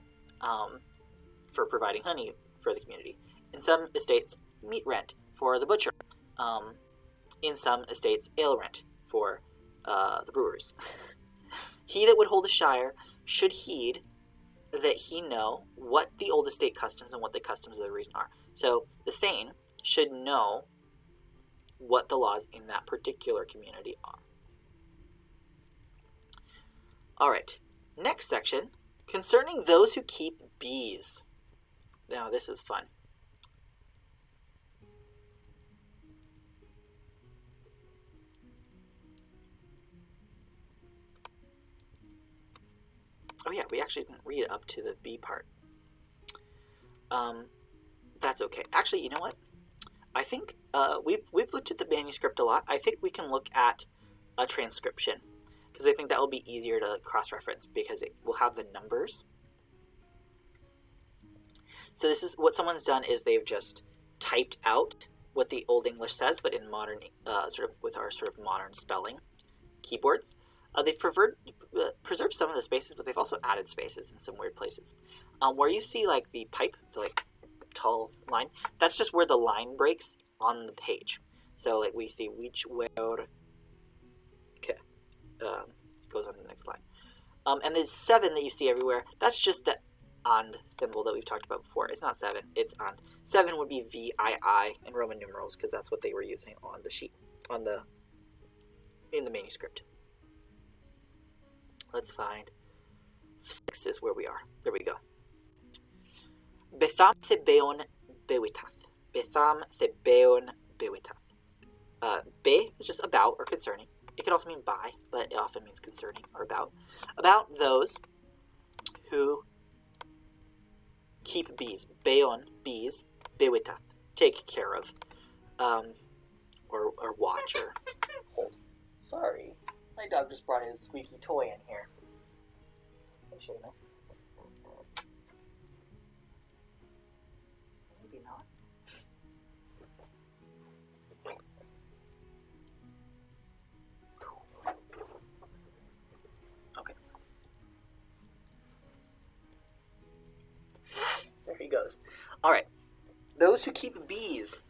for providing honey for the community. In some estates, meat rent for the butcher. In some estates, ale rent for the brewers. He that would hold a shire should heed that he know what the old estate customs and what the customs of the region are. So the thegn should know what the laws in that particular community are. All right, next section, concerning those who keep bees. Now this is fun. Oh yeah, we actually didn't read up to the bee part. That's okay. Actually, you know what? I think we've looked at the manuscript a lot. I think we can look at a transcription, because I think that will be easier to cross-reference because it will have the numbers. So this is what someone's done, is they've just typed out what the Old English says, but in modern, with our modern spelling keyboards. They've preserved some of the spaces, but they've also added spaces in some weird places. Where you see like the pipe, the like tall line, that's just where the line breaks on the page. So like we see which where goes on to the next line. And the 7 that you see everywhere, that's just the and symbol that we've talked about before. It's not 7, it's and. 7 would be VII in Roman numerals, because that's what they were using on the sheet, in the manuscript. Let's find 6 is where we are. There we go. Betham thebeon bewitath. Betham thebeon bewitath. Be is just about or concerning. It could also mean by, but it often means concerning or about. About those who keep bees. Beon, bees. Bewitath, take care of. Or watch or hold. Sorry. My dog just brought his squeaky toy in here. Let me show you that. Maybe not. Okay. There he goes. All right. Those who keep bees.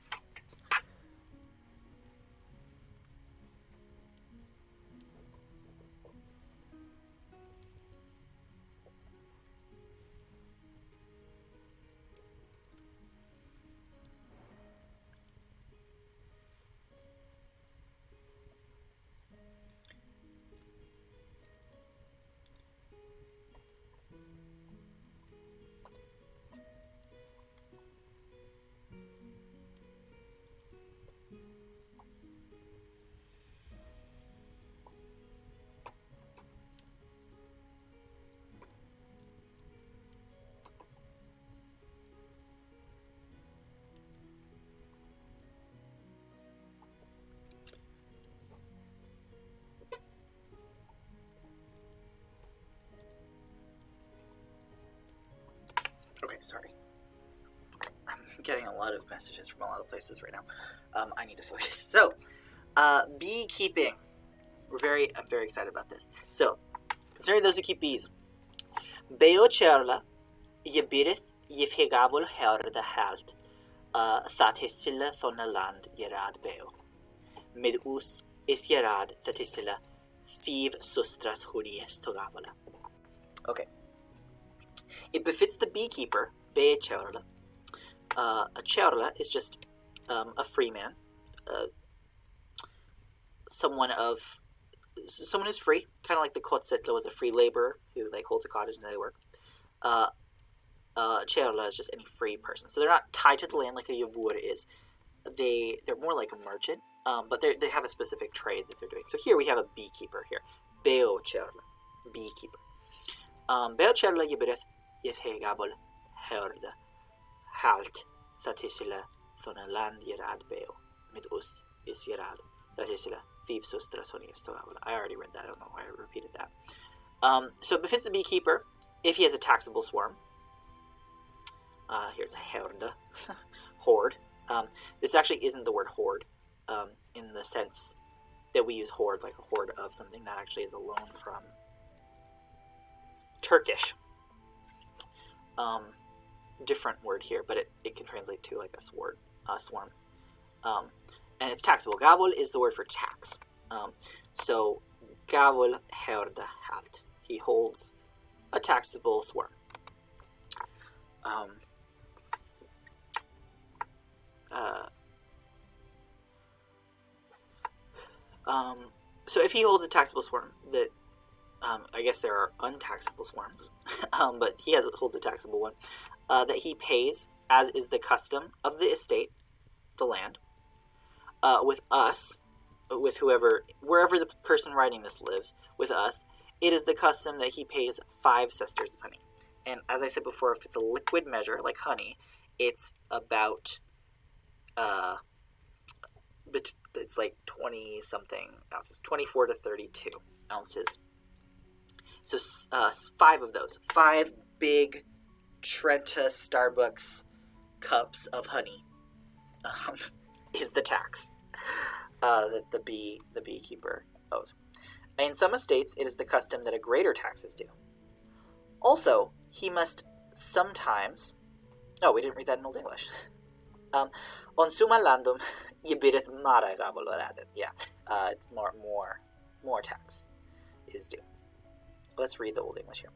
Okay, sorry. I'm getting a lot of messages from a lot of places right now. I need to focus. So, beekeeping. I'm very excited about this. So, concerning those who keep bees. Beo cherla, yebirith yefhegavul herda halt, thathisilla thonaland yerad beo. Med us is yerad thathisilla, thiv sustras huries togavola. Okay. It befits the beekeeper, be cherla. A cherla is just a free man, someone who's free, kind of like the Cottager was a free laborer who like holds a cottage and they work. Cherla is just any free person, so they're not tied to the land like a yavur is. They're more like a merchant, but they have a specific trade that they're doing. So here we have a beekeeper here, beo cherla, beekeeper. Beo cherla yibireth yethegabol herda halt thathisila thonaland yerad beo mid us is yerad thathisila thief sustra sonius togavola. I already read that. I don't know why I repeated that. So it befits the beekeeper if he has a taxable swarm. Here's a herda, horde. This actually isn't the word horde in the sense that we use horde, like a horde of something. That actually is a loan from Turkish. Different word here, but it can translate to like a swarm. And it's taxable. Gavul is the word for tax. So Gavul herde halt. He holds a taxable swarm. So if he holds a taxable swarm, that I guess there are untaxable swarms, but he holds a taxable one, that he pays, as is the custom of the estate, the land, with us, with wherever the person writing this lives, with us, it is the custom that he pays 5 cesters of honey. And as I said before, if it's a liquid measure, like honey, it's about, it's like 20-something ounces, 24 to 32 ounces. So 5 of those, 5 big Trenta Starbucks cups of honey is the tax that the beekeeper owes. In some estates, it is the custom that a greater tax is due. Also, he must sometimes... Oh, we didn't read that in Old English. On summa landum gebireth mara gaboloraden. Yeah, it's more tax is due. Let's read the Old English here.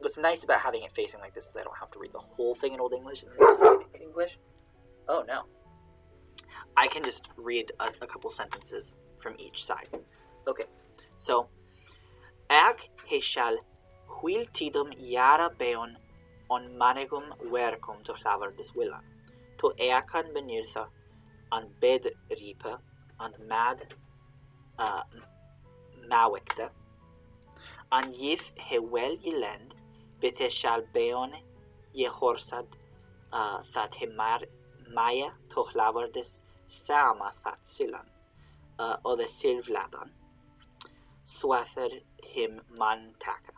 What's nice about having it facing like this is I don't have to read the whole thing in Old English and then English. Oh, no. I can just read a couple sentences from each side. Okay, so Ag he shall huil tidum yara beon on manegum werkum to hlavar des willan. To eakan benirtha an bed ripa an mad mawekta an yif he wel yelend bete shall beon ye horsad that he maya to hlavar des sama that silan o the silvladan swather him man taka.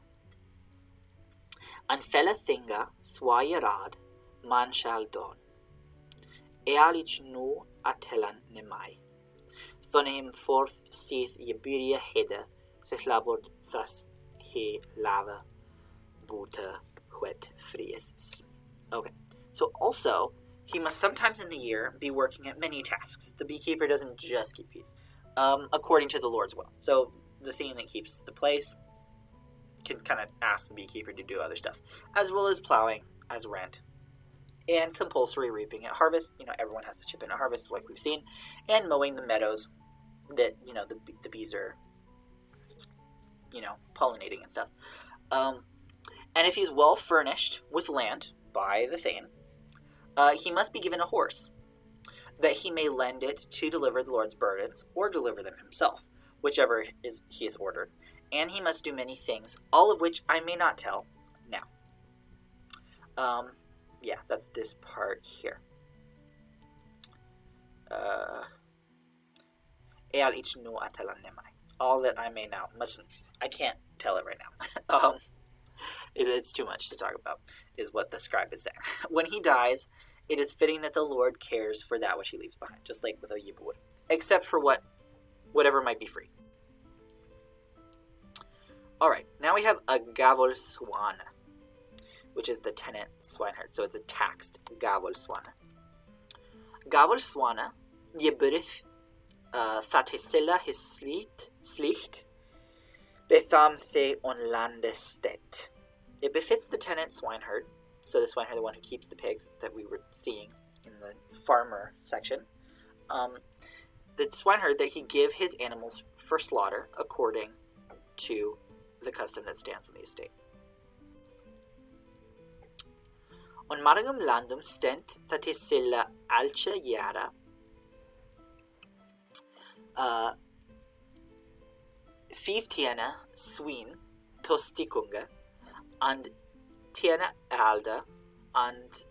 An fella thinga swayarad man shall don. Ealich nu atelan nemai. Thon him forth seeth yebiria heda se lavord thus he lava buta huet fries. Okay, so also he must sometimes in the year be working at many tasks. The beekeeper doesn't just keep bees, according to the Lord's will. So the thing that keeps the place can kind of ask the beekeeper to do other stuff, as well as plowing as rent, and compulsory reaping at harvest. Everyone has to chip in at harvest, like we've seen, and mowing the meadows that the bees are pollinating and stuff. And if he's well furnished with land by the thegn, he must be given a horse, that he may lend it to deliver the Lord's burdens or deliver them himself, whichever he is ordered. And he must do many things, all of which I may not tell now. Yeah, that's this part here. All that I may now. I can't tell it right now. It's too much to talk about, is what the scribe is saying. When he dies, it is fitting that the Lord cares for that which he leaves behind, just like with a yibur, except for whatever might be free. Alright, now we have a gavol swana, which is the tenant swineherd, so it's a taxed gavol swana. Gavol swana, yeburith fatisilla his slicht, bethamthe on landestet. It befits the tenant swineherd, so the swineherd, the one who keeps the pigs that we were seeing in the farmer section, the swineherd that he give his animals for slaughter according to the custom that stands in the estate. On margum landum stent that is silla alcha yara fiv tiena swin tostikunga and tiena alda and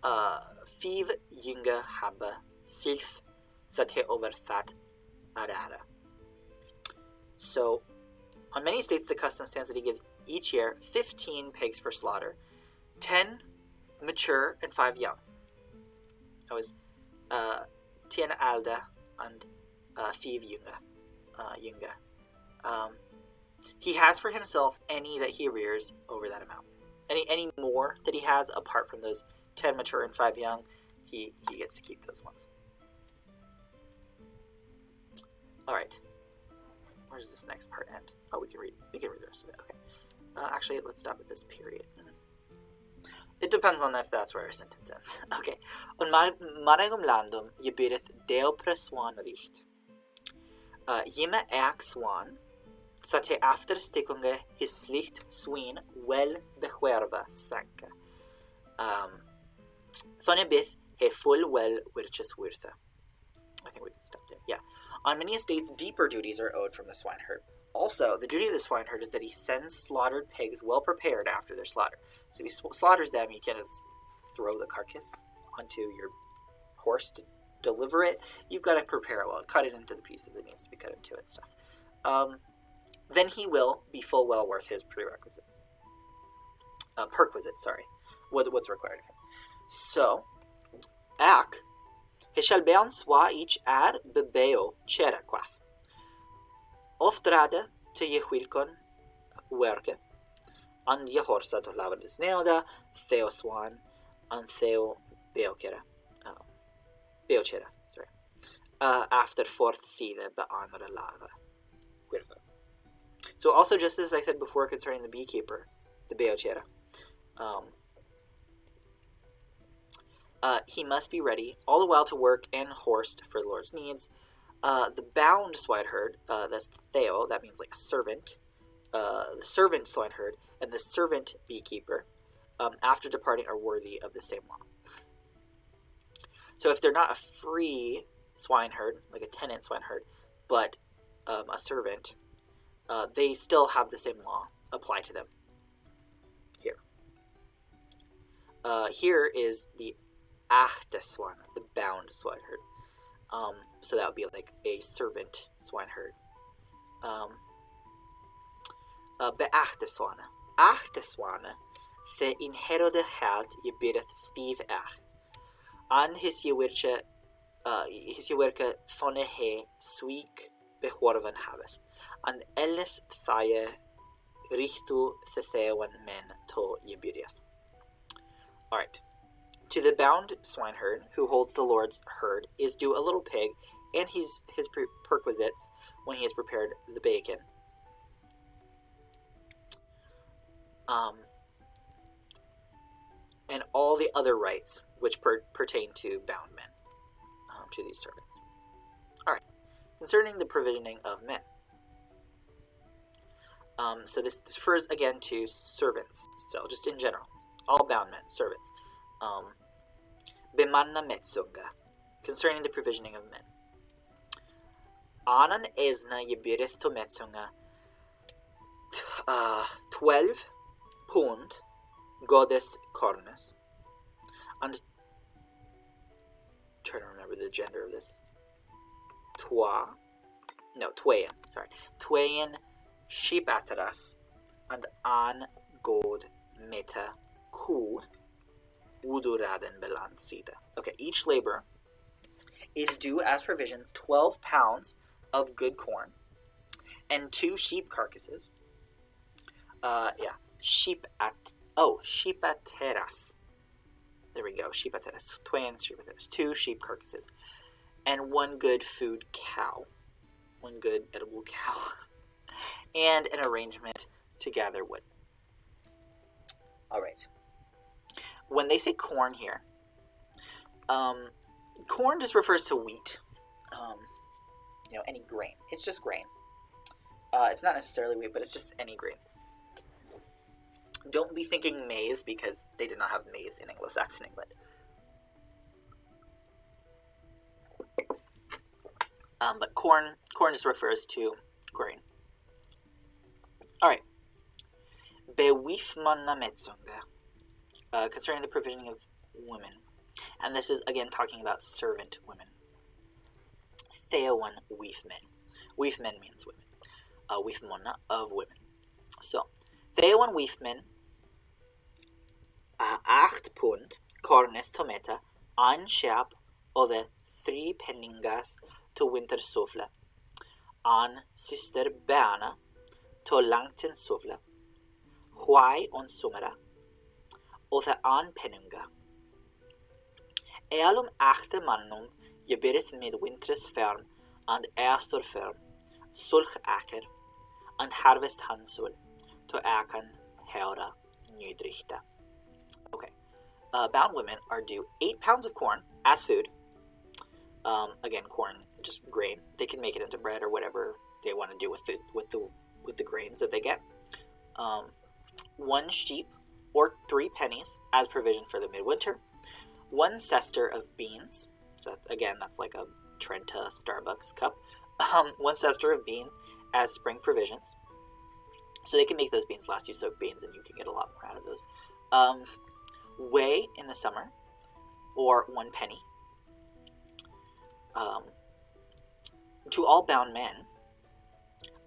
fiv yunga habba silf that he over that arara. So on many estates, the custom stands that he gives each year 15 pigs for slaughter, 10 mature and 5 young. That was Tiena Alda and Fiv Yunga. He has for himself any that he rears over that amount. Any more that he has apart from those 10 mature and 5 young, he gets to keep those ones. All right. Where does this next part end? Oh, we can read the rest of it. Okay. Actually, let's stop at this period. It depends on if that's where our sentence ends. Okay. Und Maragum landum gebireth deo preswan richt. Jima ek swan, sate after stickunge his slicht swin well behuerva sanka. Thone bith he full well wirches wirtha. I think we can stop there. Yeah. On many estates, deeper duties are owed from the swineherd. Also, the duty of the swineherd is that he sends slaughtered pigs well prepared after their slaughter. So if he slaughters them, you can't just throw the carcass onto your horse to deliver it. You've got to prepare it well, cut it into the pieces it needs to be cut into and stuff. Then he will be full well worth his perquisites. What's required of him. So, Ak, he shall be on swa each ad bebeo cheraquath. Oftrade te jehwilkon werke, an jehorsa to laverdis neoda, theo swan, an theo beokera, beochera, sorry. After fourth side be anre lava. So also, just as I said before concerning the beekeeper, the beochera, he must be ready all the while to work and horsed for the Lord's needs. The bound swineherd, that's theo, that means like a servant, the servant swineherd, and the servant beekeeper, after departing are worthy of the same law. So if they're not a free swineherd, like a tenant swineherd, but a servant, they still have the same law apply to them. Here. Here is the achte swan, the bound swineherd. So that would be like a servant swineherd. Beachte swane. Achte swane, the inherode held je bireth Steve An his jewerke thonne he sweek behorven havet. An elles thaie richtu thethewan men to je bireth. Alright. To the bound swineherd, who holds the Lord's herd, is due a little pig and his perquisites when he has prepared the bacon. And all the other rights which pertain to bound men, to these servants. Alright, concerning the provisioning of men. So this refers again to servants, still, just in general. All bound men, servants. Bemanna metsunga, concerning the provisioning of men. Anan esna jebirith to metsunga 12 pund godes cornes. And trying to remember the gender of this. Twain sheep ataras and an god meta ku uduraden belansida. Okay, each laborer is due as provisions 12 pounds of good corn and 2 sheep carcasses. Sheep ateras. There we go, sheep ateras. Twain sheep ateras. 2 sheep carcasses. And 1 good food cow. 1 good edible cow. And an arrangement to gather wood. Alright. When they say corn here, corn just refers to wheat. Any grain. It's just grain. It's not necessarily wheat, but it's just any grain. Don't be thinking maize, because they did not have maize in Anglo-Saxon England. But corn just refers to grain. Alright. Bewifmanna metzunga, concerning the provisioning of women. And this is, again, talking about servant women. Theowan weefmen. Weefmen means women. Weefmonna, of women. So, Theowan weefmen, 8 pund, cornes tometa, ein skep over 3 penningas to winter sofle. An syster Bana, to langten sovla, hwai on somera, og the an penunga. Elum achte mannum gebirith mid wintres ferm, and erstor ferm, sulch aker, and harvest hansul, to akan heura nydrichta. Okay. Bound women are due 8 pounds of corn as food. Again, corn, just grain. They can make it into bread or whatever they want to do with the grains that they get. 1 sheep or 3 pennies as provision for the midwinter. 1 cester of beans. So again, that's like a Trenta Starbucks cup. 1 cester of beans as spring provisions. So they can make those beans last. You soak beans and you can get a lot more out of those. Whey in the summer, or 1 penny. To all bound men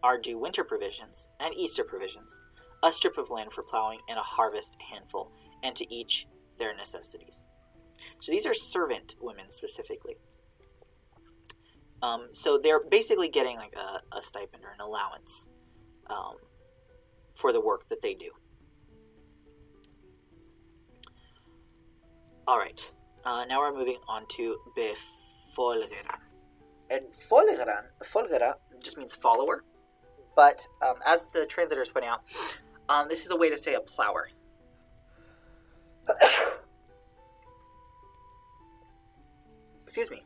are due winter provisions and Easter provisions, a strip of land for plowing, and a harvest handful, and to each their necessities. So these are servant women specifically. So they're basically getting like a stipend or an allowance for the work that they do. All right. Now we're moving on to befolgeran. And folgera just means follower, but as the translators point out, this is a way to say a plower. Excuse me.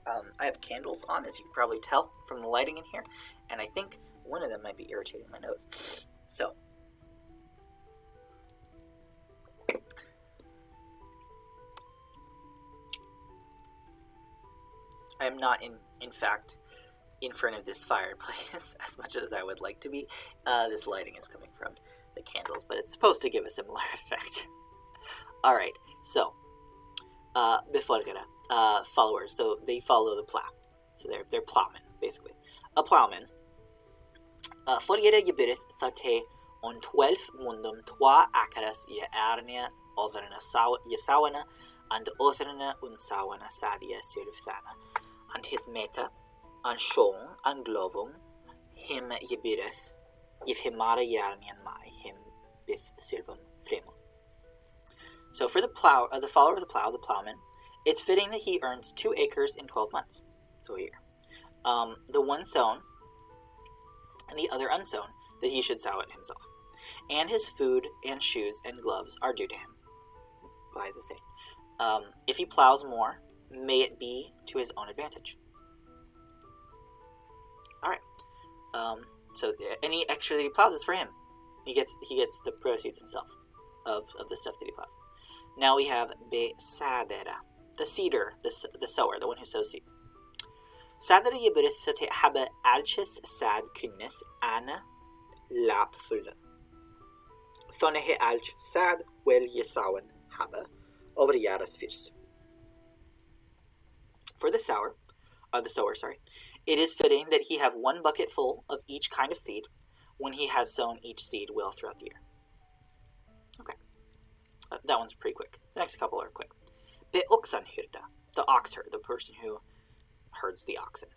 I have candles on, as you can probably tell from the lighting in here, and I think one of them might be irritating my nose. So, I am not, in fact, in front of this fireplace as much as I would like to be. This lighting is coming from the candles, but it's supposed to give a similar effect. All right, so befolgere, followers. So they follow the plow. So they're plowmen, basically. A plowman. Folgere gebirith thate on 12 mundum twa akaras I ernia otherna yesawana and otherna unsawana sadia sylfthana. And his meta, and shong, and glovung, him gebirith, if himara yarnian mai, him bith sylvum fremum. So for the follower of the plow, the plowman, it's fitting that he earns 2 acres in 12 months. So a year. The one sown, and the other unsown, that he should sow it himself. And his food and shoes and gloves are due to him by the thing. If he plows more, may it be to his own advantage. All right. So any extra that he plows is for him. He gets the proceeds himself of the stuff that he plows. Now we have besadera, the seeder, the sower, the one who sows seeds. Sadera gebirith that habe alches sad kunnes ana lapfulle. Thonne he alch sad wel jesauen habe over jaras fyrst. For the sower, it is fitting that he have 1 bucket full of each kind of seed when he has sown each seed well throughout the year. Okay. That one's pretty quick. The next couple are quick. The oxenhyrde, the ox herd, the person who herds the oxen.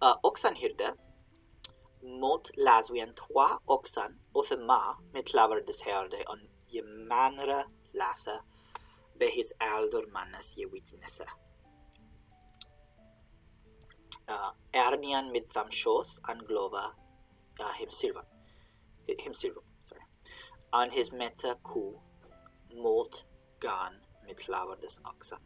Oxenhyrde, mot lasvien 3 oxen och 5 med klaverdes herde on gemanre lasa be his elder mannes gewitnesse. Ernian med thamshos and glova himsilvum. Sorry. And his meta ku molt gan med klaverdes oxen.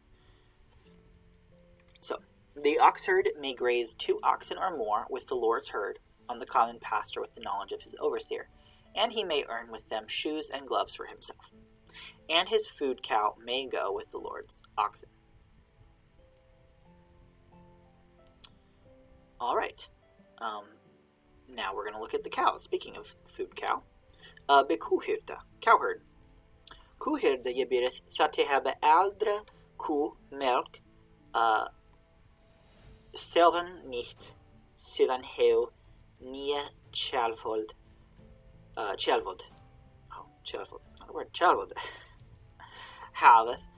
So, the ox herd may graze 2 oxen or more with the Lord's herd on the common pasture with the knowledge of his overseer, and he may earn with them shoes and gloves for himself. And his food cow may go with the Lord's oxen. All right. Now we're going to look at the cows. Speaking of food cow, bekuhyrda, cow herd. Kuhyrda gebirith thate habe äldre ku melk selven nicht sedan heu nie chalvold. Chalvod. Oh, chalvod. That's not a word. Chalvod. Haveth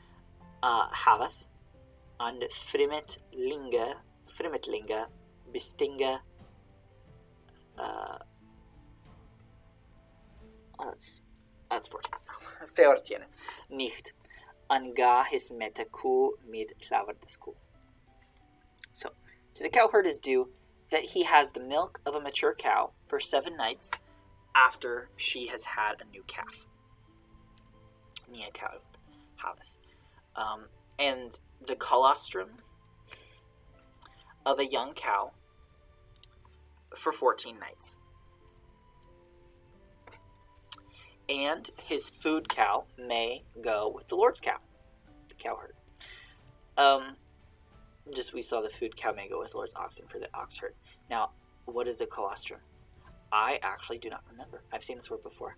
and frimetlinga bestinga That's 14. 14. Nicht anga his metaku mid klaverdesku. So, to the cowherd is due that he has the milk of a mature cow for 7 nights after she has had a new calf. Nia cow haveth. And the colostrum of a young cow for 14 nights. And his food cow may go with the Lord's cow, the cowherd. Just we saw the food cow may go with Lord's oxen for the ox herd. Now, what is the colostrum? I actually do not remember. I've seen this word before,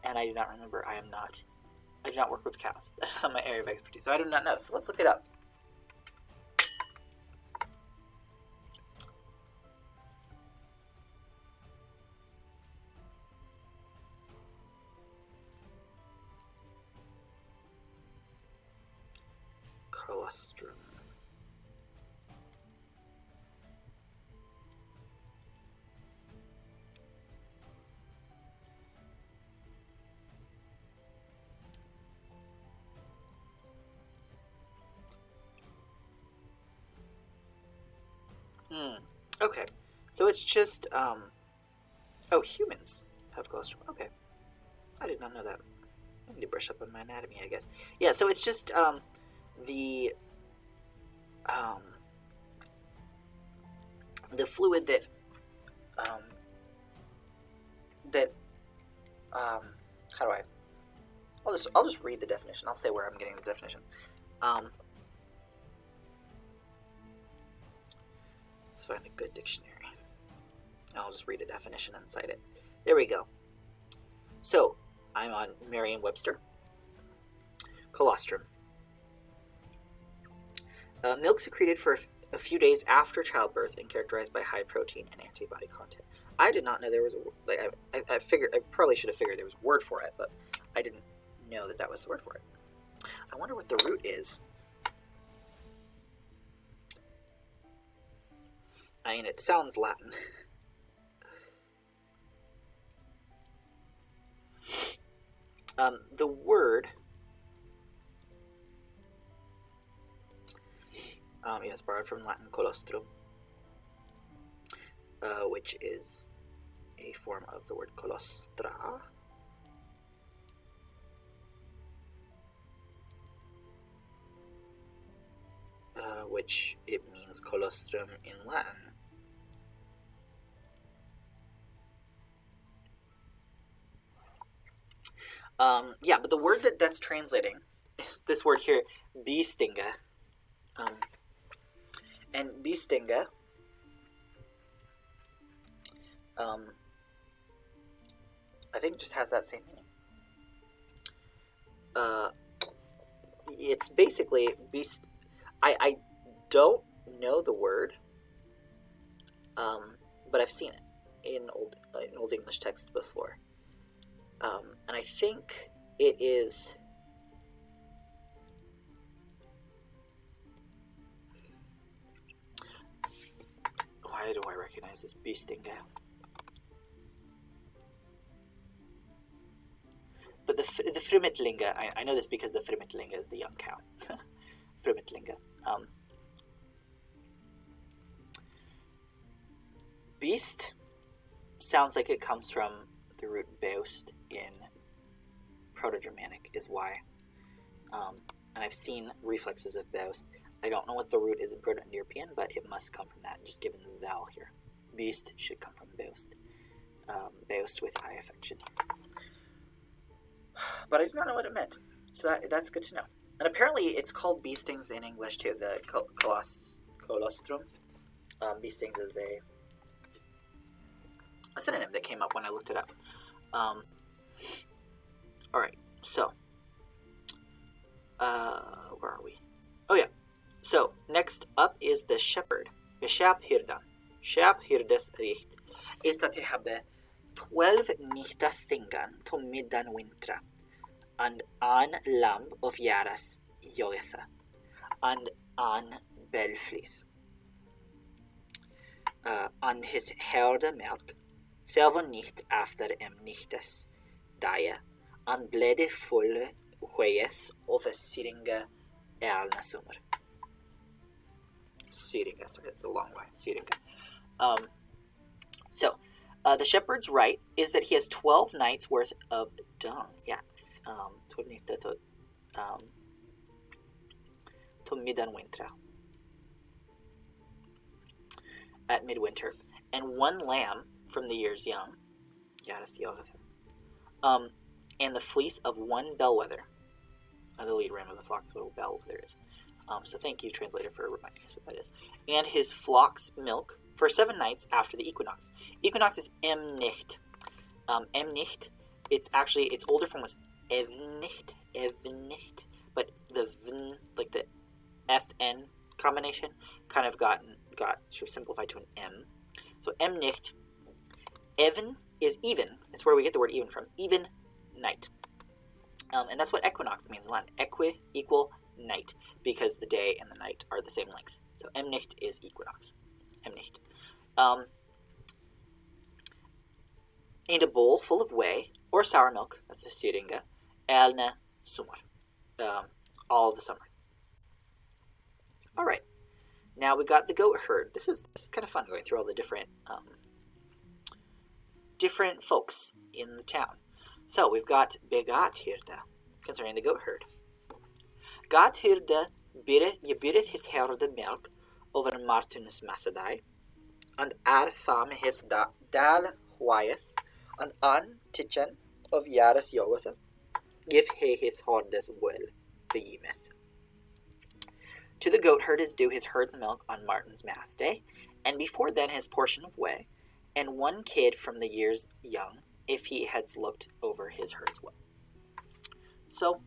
and I do not remember. I do not work with cows. That's not my area of expertise, so I do not know. So let's look it up. Colostrum. Okay, so it's just, humans have colostrum. Okay, I did not know that. I need to brush up on my anatomy, I guess. Yeah, so it's just, the fluid that, I'll just read the definition. I'll say where I'm getting the definition. Let's find a good dictionary. I'll just read a definition and cite it. There we go. So, I'm on Merriam-Webster. Colostrum. Milk secreted for a few days after childbirth and characterized by high protein and antibody content. I did not know there was a I figured I probably should have figured there was a word for it, but I didn't know that was the word for it. I wonder what the root is. I mean, it sounds Latin. The word, it's borrowed from Latin colostrum, which is a form of the word colostra. Which it means colostrum in Latin. Yeah, but the word that's translating is this word here, bistinga. And bistinga, I think it just has that same meaning. It's basically beast. I don't know the word, but I've seen it in old English texts before. And I think it is. Why do I recognize this bistinga? But the frimitlinga, I know this because the frimitlinga is the young cow. Frimitlinga. Beast sounds like it comes from the root beust in Proto-Germanic is why. And I've seen reflexes of beust. I don't know what the root is in Proto-Indo-European, but it must come from that, just given the vowel here. Beast should come from beust. Beust with I affection. But I did not know what it meant, so that's good to know. And apparently it's called beastings in English too, the colostrum. Beastings is a synonym that came up when I looked it up. Alright, so, where are we? Oh yeah, so next up is the shepherd, Schäphirden. Schäphirdes richt ist att jag hade 12 nita thinggan to middan wintra, and an lamb of Yaras Yeretha, and an belflis, and his herde milk Selva nicht after nichtes daje, an blede fulle hueyes of a syringa elna summer. Syringa, sorry, that's a long way. Syringa. So, the shepherd's right is that he has 12 nights worth of dung. Yeah, 12 nights to midwinter. At midwinter, and 1 lamb from the year's young. And the fleece of 1 bellwether. The lead ram of the flock is what a bellwether is. So thank you, translator, for reminding us what that is. And his flock's milk for 7 nights after the equinox. Equinox is Emnicht. Emnicht, its older form was Evnicht, but the vn, like the FN combination, kind of got sort of simplified to an M. So Emnicht, Even is even. It's where we get the word even from. Even night. And that's what equinox means in Latin. Equi, equal, night, because the day and the night are the same length. So Emnicht is equinox. Emnicht. And a bowl full of whey or sour milk, that's a syringa, elne summer, all of the summer. All right, now we got the goat herd. This is kind of fun going through all the different folks in the town. So we've got begathyrde, concerning the goat herd. Gathyrde byreth his herde melk over Martinus Massadai, and tham his dal huayes, and an tichen of Yaras Yogotha, give he his hordes well beemeth. To the goat herd is due his herd's milk on Martin's Mass Day, and before then his portion of whey, and 1 kid from the year's young, if he has looked over his herd's well. So,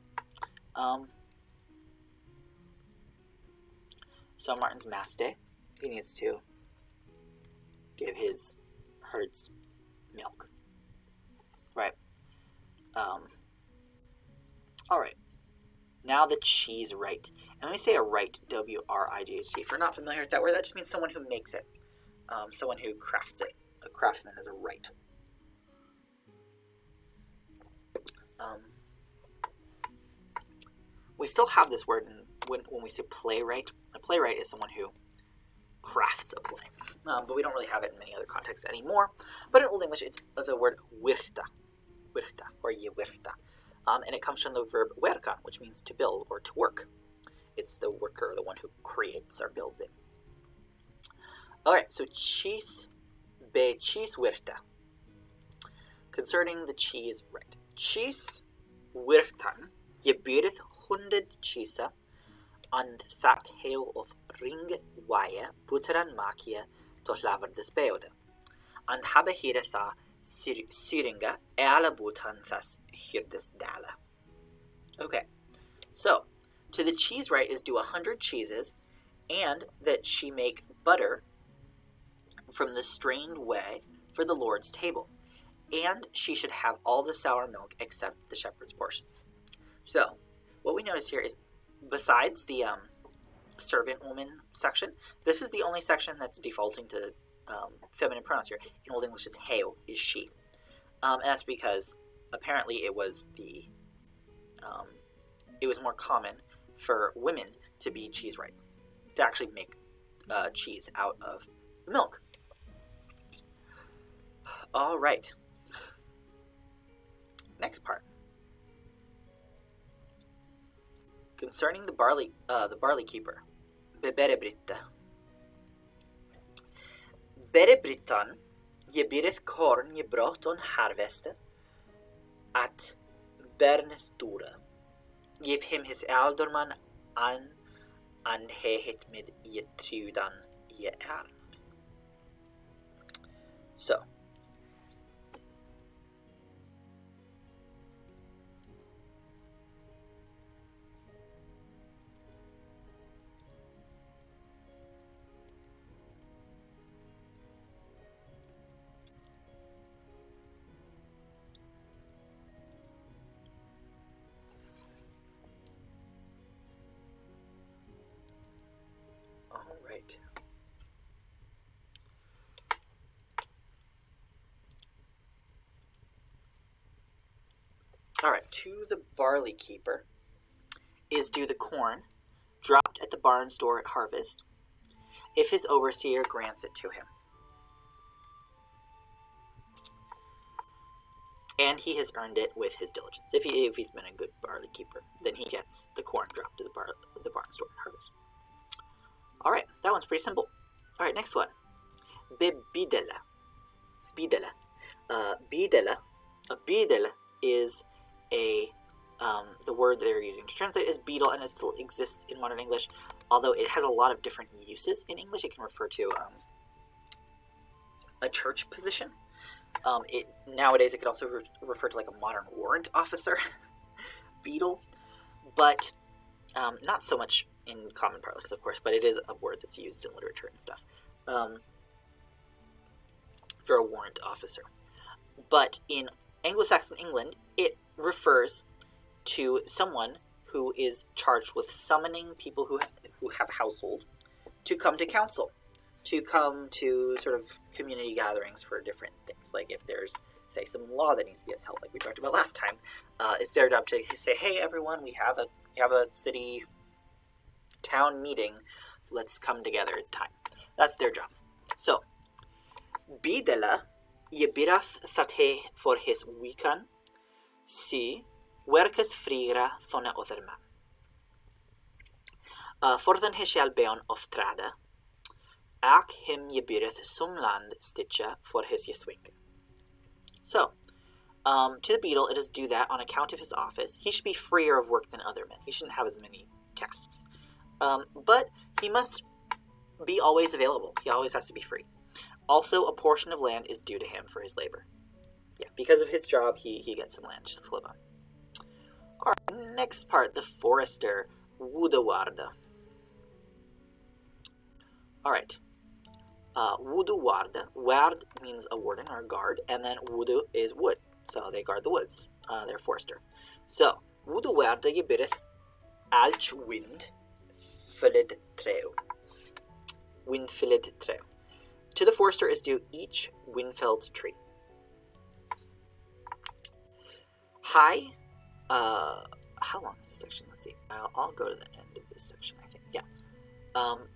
Martin's Mass Day, he needs to give his herd's milk. Right. All right. Now the cheese right. And when we say a right, W-R-I-G-H-T, if you're not familiar with that word, that just means someone who makes it. Someone who crafts it. A craftsman is a right. We still have this word when we say playwright. A playwright is someone who crafts a play. But we don't really have it in many other contexts anymore. But in Old English, it's the word wirta, or yewirta. And it comes from the verb werkan, which means to build or to work. It's the worker, the one who creates or builds it. All right, so cheese wirta. Concerning the cheese right. Cheese wirtan, gebyreth 100 cheese, and that hail of ring wire, butteran makia, to laver the speode. And habe hier tha syringa, ala butan thas hirdes dala. Okay, so to the cheese right is due 100 cheeses, and that she make butter from the strained whey for the Lord's table. And she should have all the sour milk except the shepherd's portion. So, what we notice here is, besides the servant woman section, this is the only section that's defaulting to feminine pronouns here. In Old English, it's heo, is she. And that's because apparently it was more common for women to be cheese rights, to actually make cheese out of milk. All right. Next part. Concerning the barley keeper, beberebritta. Berebrittan gebireth korn gebrot on harveste at bernestura. Give him his alderman an he hit med getrudan je är. So. to the barley keeper is due the corn dropped at the barn store at harvest, if his overseer grants it to him. And he has earned it with his diligence. If he's been a good barley keeper, then he gets the corn dropped to the barn store at harvest. All right, that one's pretty simple. All right, next one. Bidela. Bidela. Bidela is the word they're using to translate is beetle, and it still exists in modern English, although it has a lot of different uses in English. It can refer to a church position. Nowadays, it could also refer to like a modern warrant officer, beetle, but not so much in common parlance, of course, but it is a word that's used in literature and stuff for a warrant officer. But in Anglo-Saxon England, it refers to someone who is charged with summoning people who have a household to come to council, to come to sort of community gatherings for different things. Like if there's, say, some law that needs to be upheld, like we talked about last time, it's their job to say, hey, everyone, we have a city town meeting. Let's come together. It's time. That's their job. So, Bidela Yebirath Thate for his weekan, si werkes frigra thona otherman. Fordan heshal beon of trada, ak him yebireth sumland stitcha for his yeswinke. So, to the beetle, it is due that on account of his office, he should be freer of work than other men. He shouldn't have as many tasks. But he must be always available. He always has to be free. Also, a portion of land is due to him for his labor. Yeah, because of his job, he gets some land to live on. All right, next part, the forester, Wudewarda. All right, Wudewarda. Ward means a warden or a guard, and then Wudu is wood, so they guard the woods. They're forester. So, Wudewarda gebireth alch wind filled treo. Wind filled treo. To the forester is due each wind-felled tree. High, how long is this section? Let's see. I'll go to the end of this section, I think. Yeah.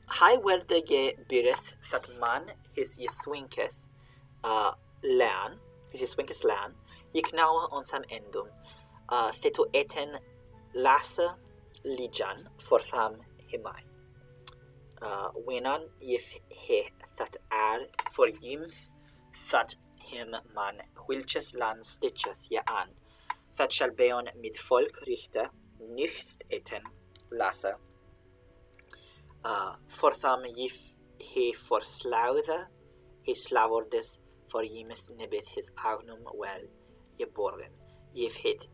High werde ge bireth that man his jeswinkes lan, jiknawa on sam endum, theto eten lasa lijan for tham himai. Wenan if he that for yimth that him man wilches lan stitches ja an, that shall beon mid folk richte nicht eten lasa. For tham if he for slauthe, he slavordes for yimth nibith his agnum well geborgen, if hit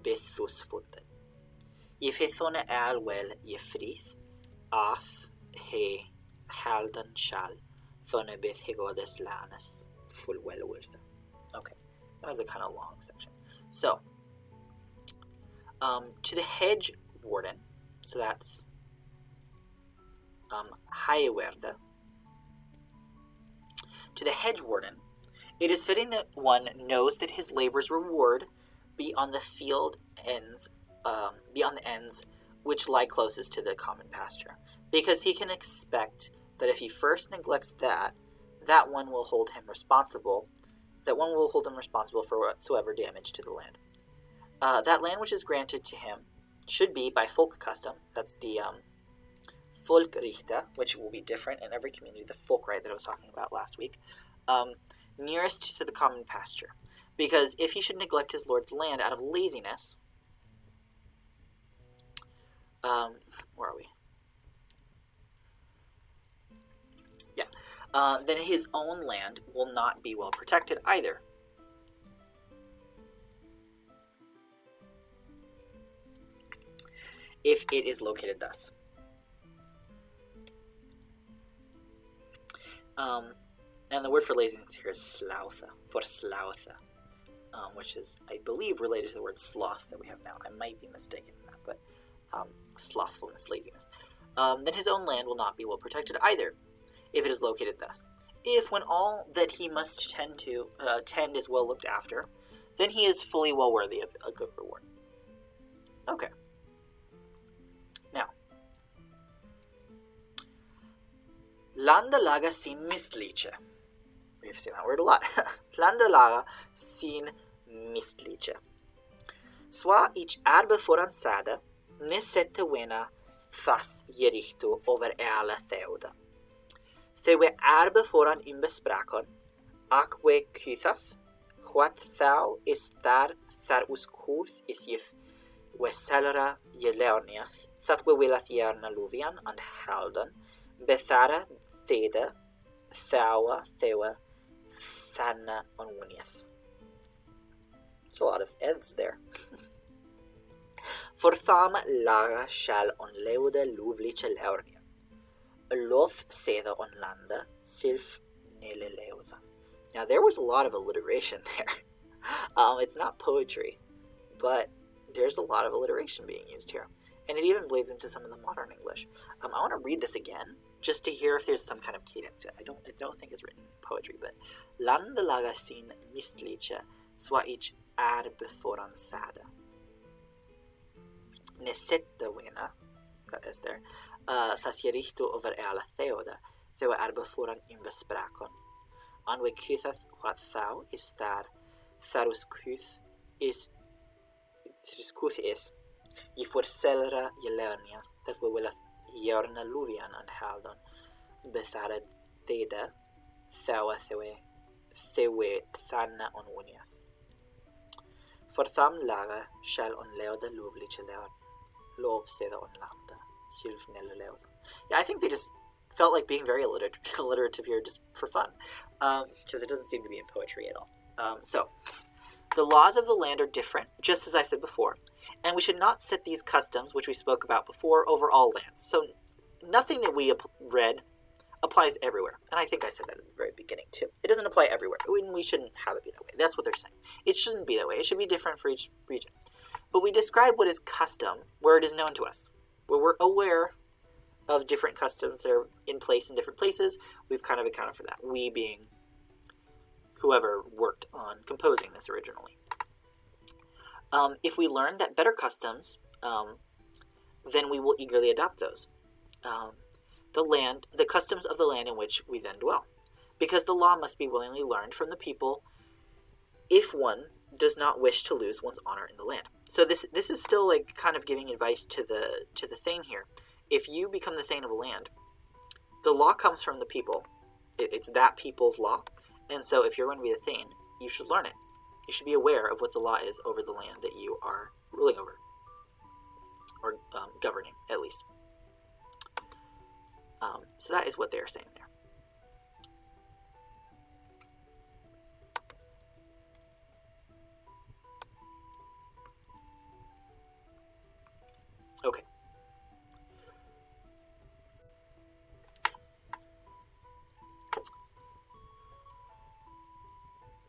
bithus funden. If he thone well frith, ath he halden shall thone bith he godes lanes full well worth. Okay, that was a kind of long section. So, to the hedge warden, so that's Heiwerde. To the hedge warden, it is fitting that one knows that his labor's reward be on the field ends, beyond the ends which lie closest to the common pasture, because he can expect that if he first neglects that one will hold him responsible. That one will hold him responsible for whatsoever damage to the land. That land which is granted to him should be by folk custom. That's the Folkrichte, which will be different in every community. The folk right that I was talking about last week, nearest to the common pasture, because if he should neglect his lord's land out of laziness, where are we? Yeah. Then his own land will not be well protected either. If it is located thus. And the word for laziness here is slauthe, for slauthe, which is, I believe, related to the word sloth that we have now. I might be mistaken in that, but slothfulness, laziness. Then his own land will not be well protected either, if it is located thus. If, when all that he must tend is well looked after, then he is fully well worthy of a good reward. Okay. Now, landelaga sin missliche. We've seen that word a lot. Landelaga sin missliche. Swa ich erbe foransada, ne sette wena fas jerichto over alla theuda. Thewe erbe foran imbesprakon, akwe kythaf, what thou is thar us kuth is yif weselera jelerniath, that we will at jerna luvian and haldan, bethara theda, thawa thewa, thanna onwuniath. It's a lot of eds there. For tham laga shall on leude luvliche leurnia. Lof seda on landa, silf nele leusa. Now there was a lot of alliteration there. It's not poetry, but there's a lot of alliteration being used here. And it even bleeds into some of the modern English. I want to read this again, just to hear if there's some kind of cadence to it. I don't think it's written poetry, but landa laga sin mistliche, swa ich beforan sada. Nesetta wena, got S there, thas jerichto over alla theoda, thewa beforan imbesprakon. Anwe kythath what thou is thar, tharus kyth is, ye for celera jelernia, that we will jerna luvian and haldon, bethara theda, thewa thewe thanna on wuniath. For tham laga shall on leoda luvliche leon, lov seda on lambda, silf nelle leosa. Yeah, I think they just felt like being very alliterative here just for fun, because it doesn't seem to be in poetry at all. So, the laws of the land are different, just as I said before, and we should not set these customs, which we spoke about before, over all lands. So, nothing that we read applies everywhere, and I think I said that at the very beginning too. It doesn't apply everywhere. We shouldn't have it be that way. That's what they're saying. It shouldn't be that way. It should be different for each region. But we describe what is custom where it is known to us, where we're aware of different customs that are in place in different places. We've kind of accounted for that. We being whoever worked on composing this originally. If we learn that better customs, then we will eagerly adopt those. The customs of the land in which we then dwell. Because the law must be willingly learned from the people if one does not wish to lose one's honor in the land. So this is still like kind of giving advice to the thegn here. If you become the thegn of a land, the law comes from the people. It's that people's law. And so if you're going to be the thegn, you should learn it. You should be aware of what the law is over the land that you are ruling over. Or governing, at least. So that is what they're saying there. Okay.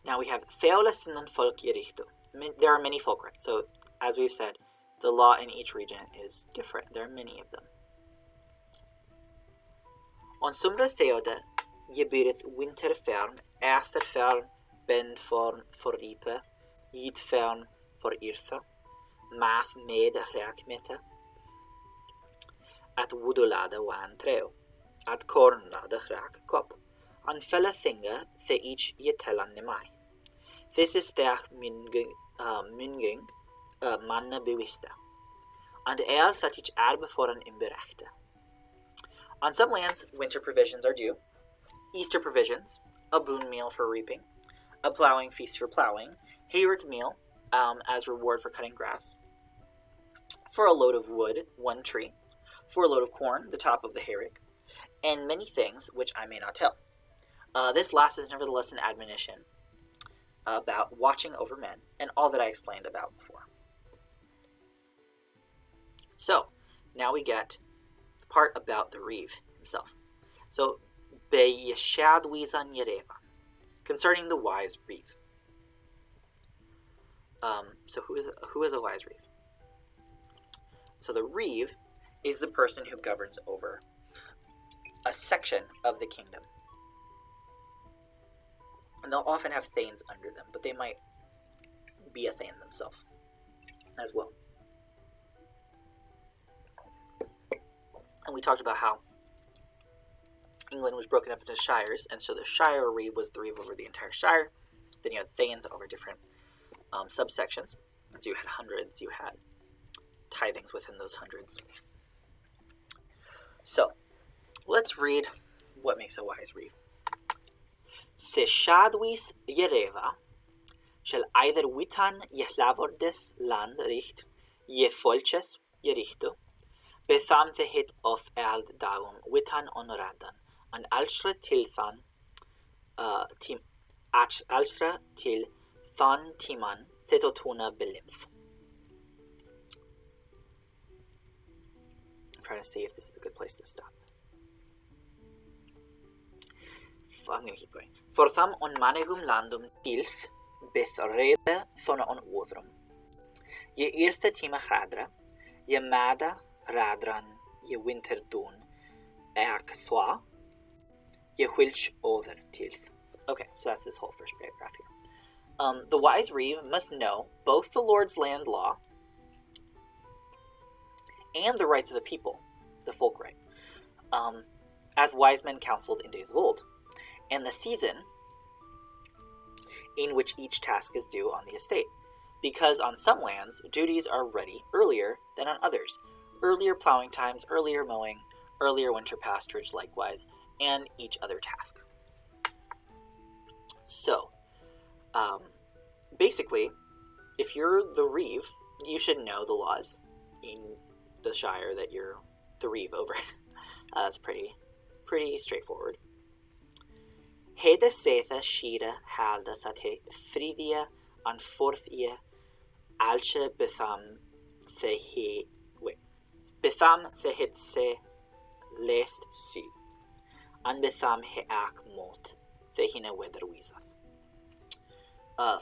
Now we have feoles innen folkgerichto. There are many folk rights. So, as we've said, the law in each region is different. There are many of them. On sumra theoda gebyreth winterfern, ästerfern, bendfern for ripe, jidfern for irtha, math med räkmeta, at wudolada wan treo, at kornlada räk kop, an fella thinga the each jetellan nemai. This is stach munging manna bewista, and el that each erbe foran imberechte. On some lands, winter provisions are due, Easter provisions, a boon meal for reaping, a plowing feast for plowing, hayrick meal as reward for cutting grass, for a load of wood, one tree, for a load of corn, the top of the hayrick, and many things which I may not tell. This last is nevertheless an admonition about watching over men and all that I explained about before. So, now we get the part about the reeve himself. So, Is Yereva, concerning the wise reeve. So who is a wise reeve? So the reeve is the person who governs over a section of the kingdom. And they'll often have thanes under them, but they might be a thegn themselves as well. And we talked about how England was broken up into shires, and so the shire reeve was the reeve over the entire shire. Then you had thegns over different subsections. So you had hundreds, you had tithings within those hundreds. So, let's read what makes a wise reeve. Se shadwis Yereva shall either witan je lavordes land richt, je folches jerichto, betham the hit of eld davum witan onoradan, and alstra til than alstra til than timan thetotuna belimth. I'm trying to see if this is a good place to stop. I'm going to keep going. For tham on manegum landum tilth beth rede thona on odrum. Je eerste tima radra, je mada radran, je winterdun erk swa, je whilch over tilth. Okay, so that's this whole first paragraph here. The wise reeve must know both the Lord's land law and the rights of the people, the folk right, as wise men counseled in days of old, and the season in which each task is due on the estate, because on some lands duties are ready earlier than on others, earlier plowing times, earlier mowing, earlier winter pasturage likewise, and each other task. So, basically, if you're the reeve, you should know the laws in the shire that you're the reeve over. That's pretty straightforward. Hede setha shira halda thate frivia an forthia alche betham thehit se lest sy an betham heak mot thehina weather wizath.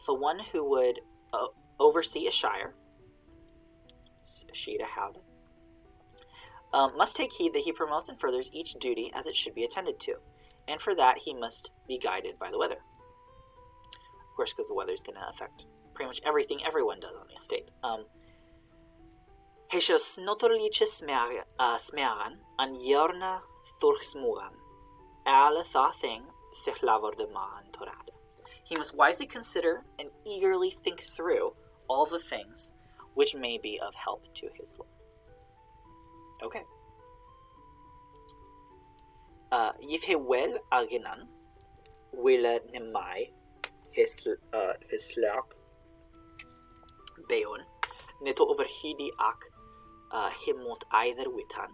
The one who would oversee a shire, shira halda, must take heed that he promotes and furthers each duty as it should be attended to, and for that he must be guided by the weather. Of course, because the weather is going to affect pretty much everything everyone does on the estate. Heshos notorliche smeran an jorna thurksmugan, alle tha thing theclavor de man torada. He must wisely consider and eagerly think through all the things which may be of help to his Lord. Okay. Yifhewel agenan willa nemai his slag beon neto overhidi ak himot either witan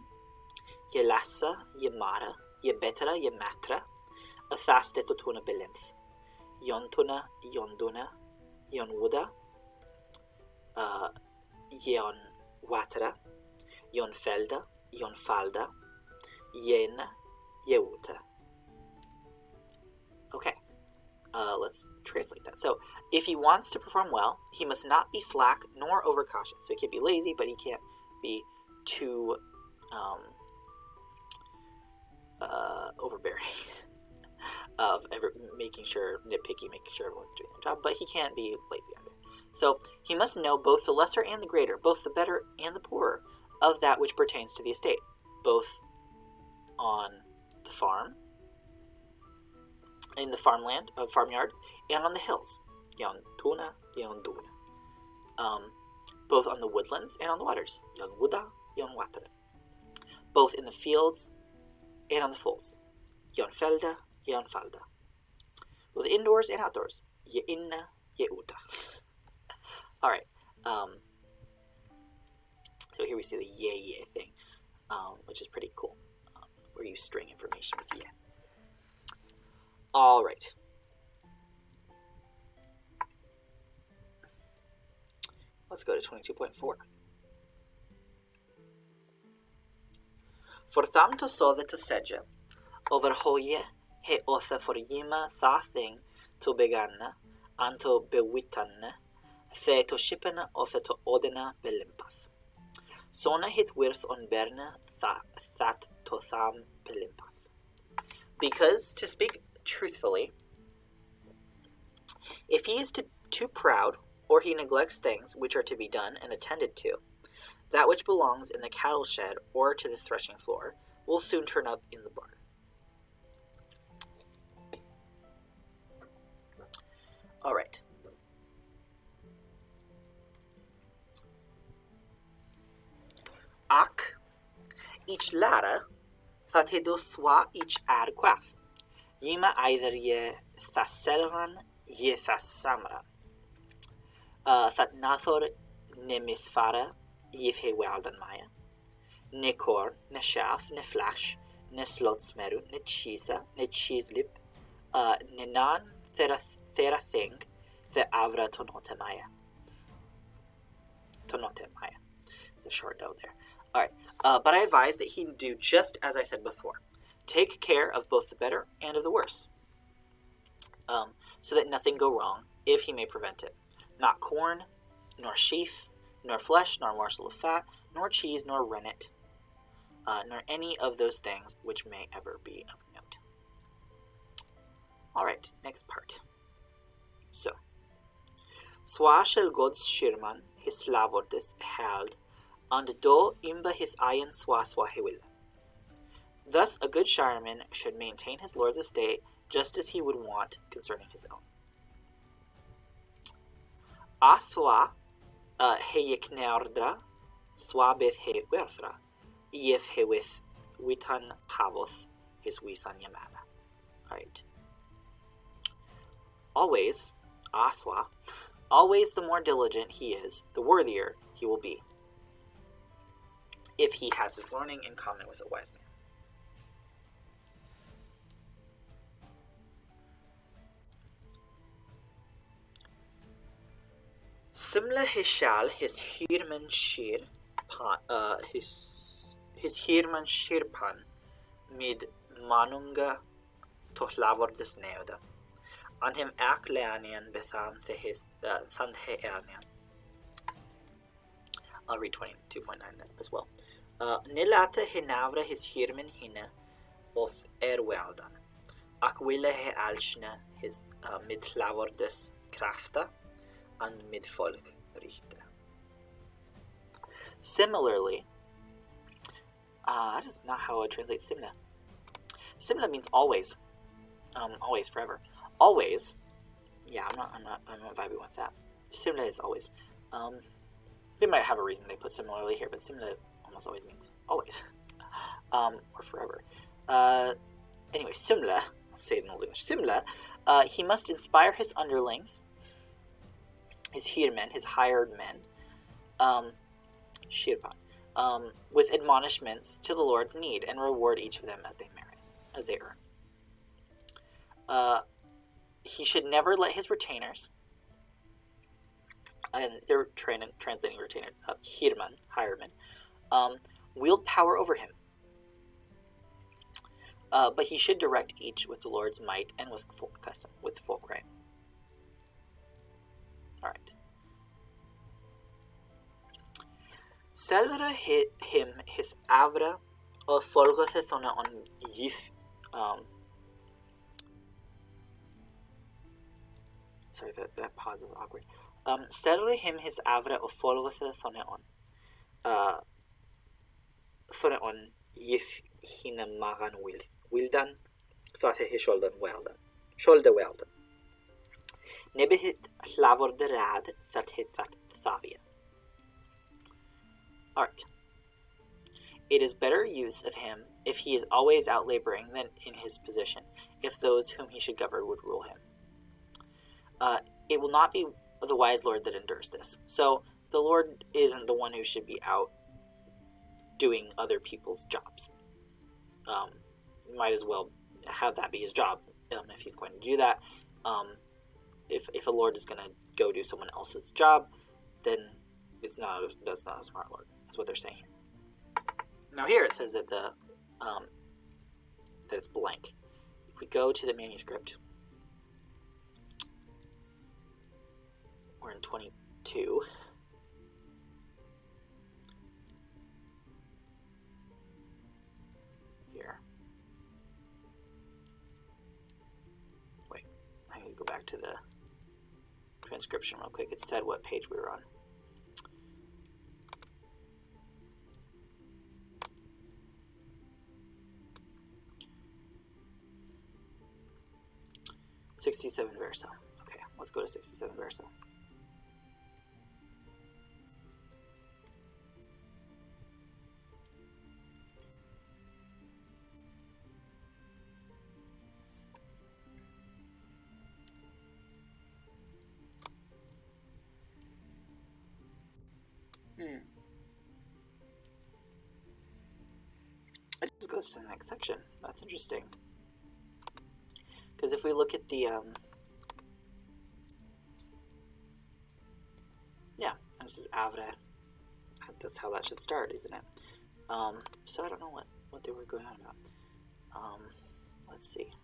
ye lassa ye mara ye betra ye matra a thas detotuna belimth yontuna yonduna yonwuda yon watra yon felda yon falda yen Yehuta. Okay, let's translate that. So, if he wants to perform well, he must not be slack nor overcautious. So he can't be lazy, but he can't be too overbearing of making sure everyone's doing their job. But he can't be lazy either. So he must know both the lesser and the greater, both the better and the poorer, of that which pertains to the estate, both on the farm, in the farmland, farmyard, and on the hills, yontuna, yonduna, both on the woodlands and on the waters, yonwuda, yonwatra, both in the fields and on the folds, yonfelda, yonfalda, both indoors and outdoors, yeinna, yeuta. All right. So here we see the ye thing, which is pretty cool. Where you string information with ye. All right. Let's go to 22.4. For tham to so that to sedja, over hoye he otha for yima tha thing to beganna, anto bewitanne, the to shippena otha to odena belimpath. Sona hit wirth on berna that to tham belimpath. Because, to speak truthfully, if he is too proud or he neglects things which are to be done and attended to, that which belongs in the cattle shed or to the threshing floor will soon turn up in the barn. All right. Ac each lara fatedus swa each ad quath. Yima either ye thaselran ye thasamran. That nathor ne misfara yifhe weldan maya. Ne korn, ne shaf, ne flash, ne slotsmeru, ne chisa, ne chislip, ne nan thera thing, the avra tonote maya. Tonote maya. It's a short note there. Alright, but I advise that he do just as I said before. Take care of both the better and of the worse, so that nothing go wrong, if he may prevent it. Not corn, nor sheaf, nor flesh, nor morsel of fat, nor cheese, nor rennet, nor any of those things which may ever be of note. Alright, next part. So, Swa shall God's shirman his lavordes held, and do imba his ayan swa he will. Thus, a good shireman should maintain his lord's estate just as he would want concerning his own. Aswa he yeknerdra, swa beth he werthra, yef he with witan havoth his wisan yamana. Alright. Always, aswa, always the more diligent he is, the worthier he will be, if he has his learning in common with a wise man. Simla hishal his hirman shir pan his hirman shirpan mid manunga tohlavor des neuda. On him ak leanian bethan his thanthe ernian. I'll read 22.9 as well. Nilata hinavra his hirman hina of erweldan. Aquila he alchna his midlavor des krafta and midfolk richte. Similarly, that is not how I translate simna. Simna means always, always, forever. Always, yeah, I'm not vibing with that. Simna is always. They might have a reason they put similarly here, but simna almost always means always, or forever. Anyway, simla. Let's say it in Old English. Simla. He must inspire his underlings, his hirmen, his hired men, shirpan, with admonishments to the Lord's need, and reward each of them as they merit, as they earn. He should never let his retainers, and they're translating retainer, hirman, hireman, wield power over him. But he should direct each with the Lord's might and with folk custom, with folk right. Alright. Celebre him his avra og folgothethona on yif. Sorry, that pause is awkward. Celebre him his avra og folgothethona on. Thona on yif hina magan wildan. Thate he sholdan weldan. Sholda weldan. Nebihit lavor de rad that hit that thavia. Art. It is better use of him if he is always out laboring than in his position, if those whom he should govern would rule him. It will not be the wise lord that endures this. So the Lord isn't the one who should be out doing other people's jobs. Might as well have that be his job if he's going to do that. If a lord is going to go do someone else's job, then that's not a smart lord. That's what they're saying here. Now here it says that that it's blank. If we go to the manuscript, we're in 22. Here. Wait, I need to go back to the transcription real quick. It said what page we were on. '67 verso. Okay, let's go to 67 verso. It just goes to the next section. That's interesting. Because if we look at the, yeah, and this is Avre. That's how that should start, isn't it? So I don't know what they were going on about. Let's see.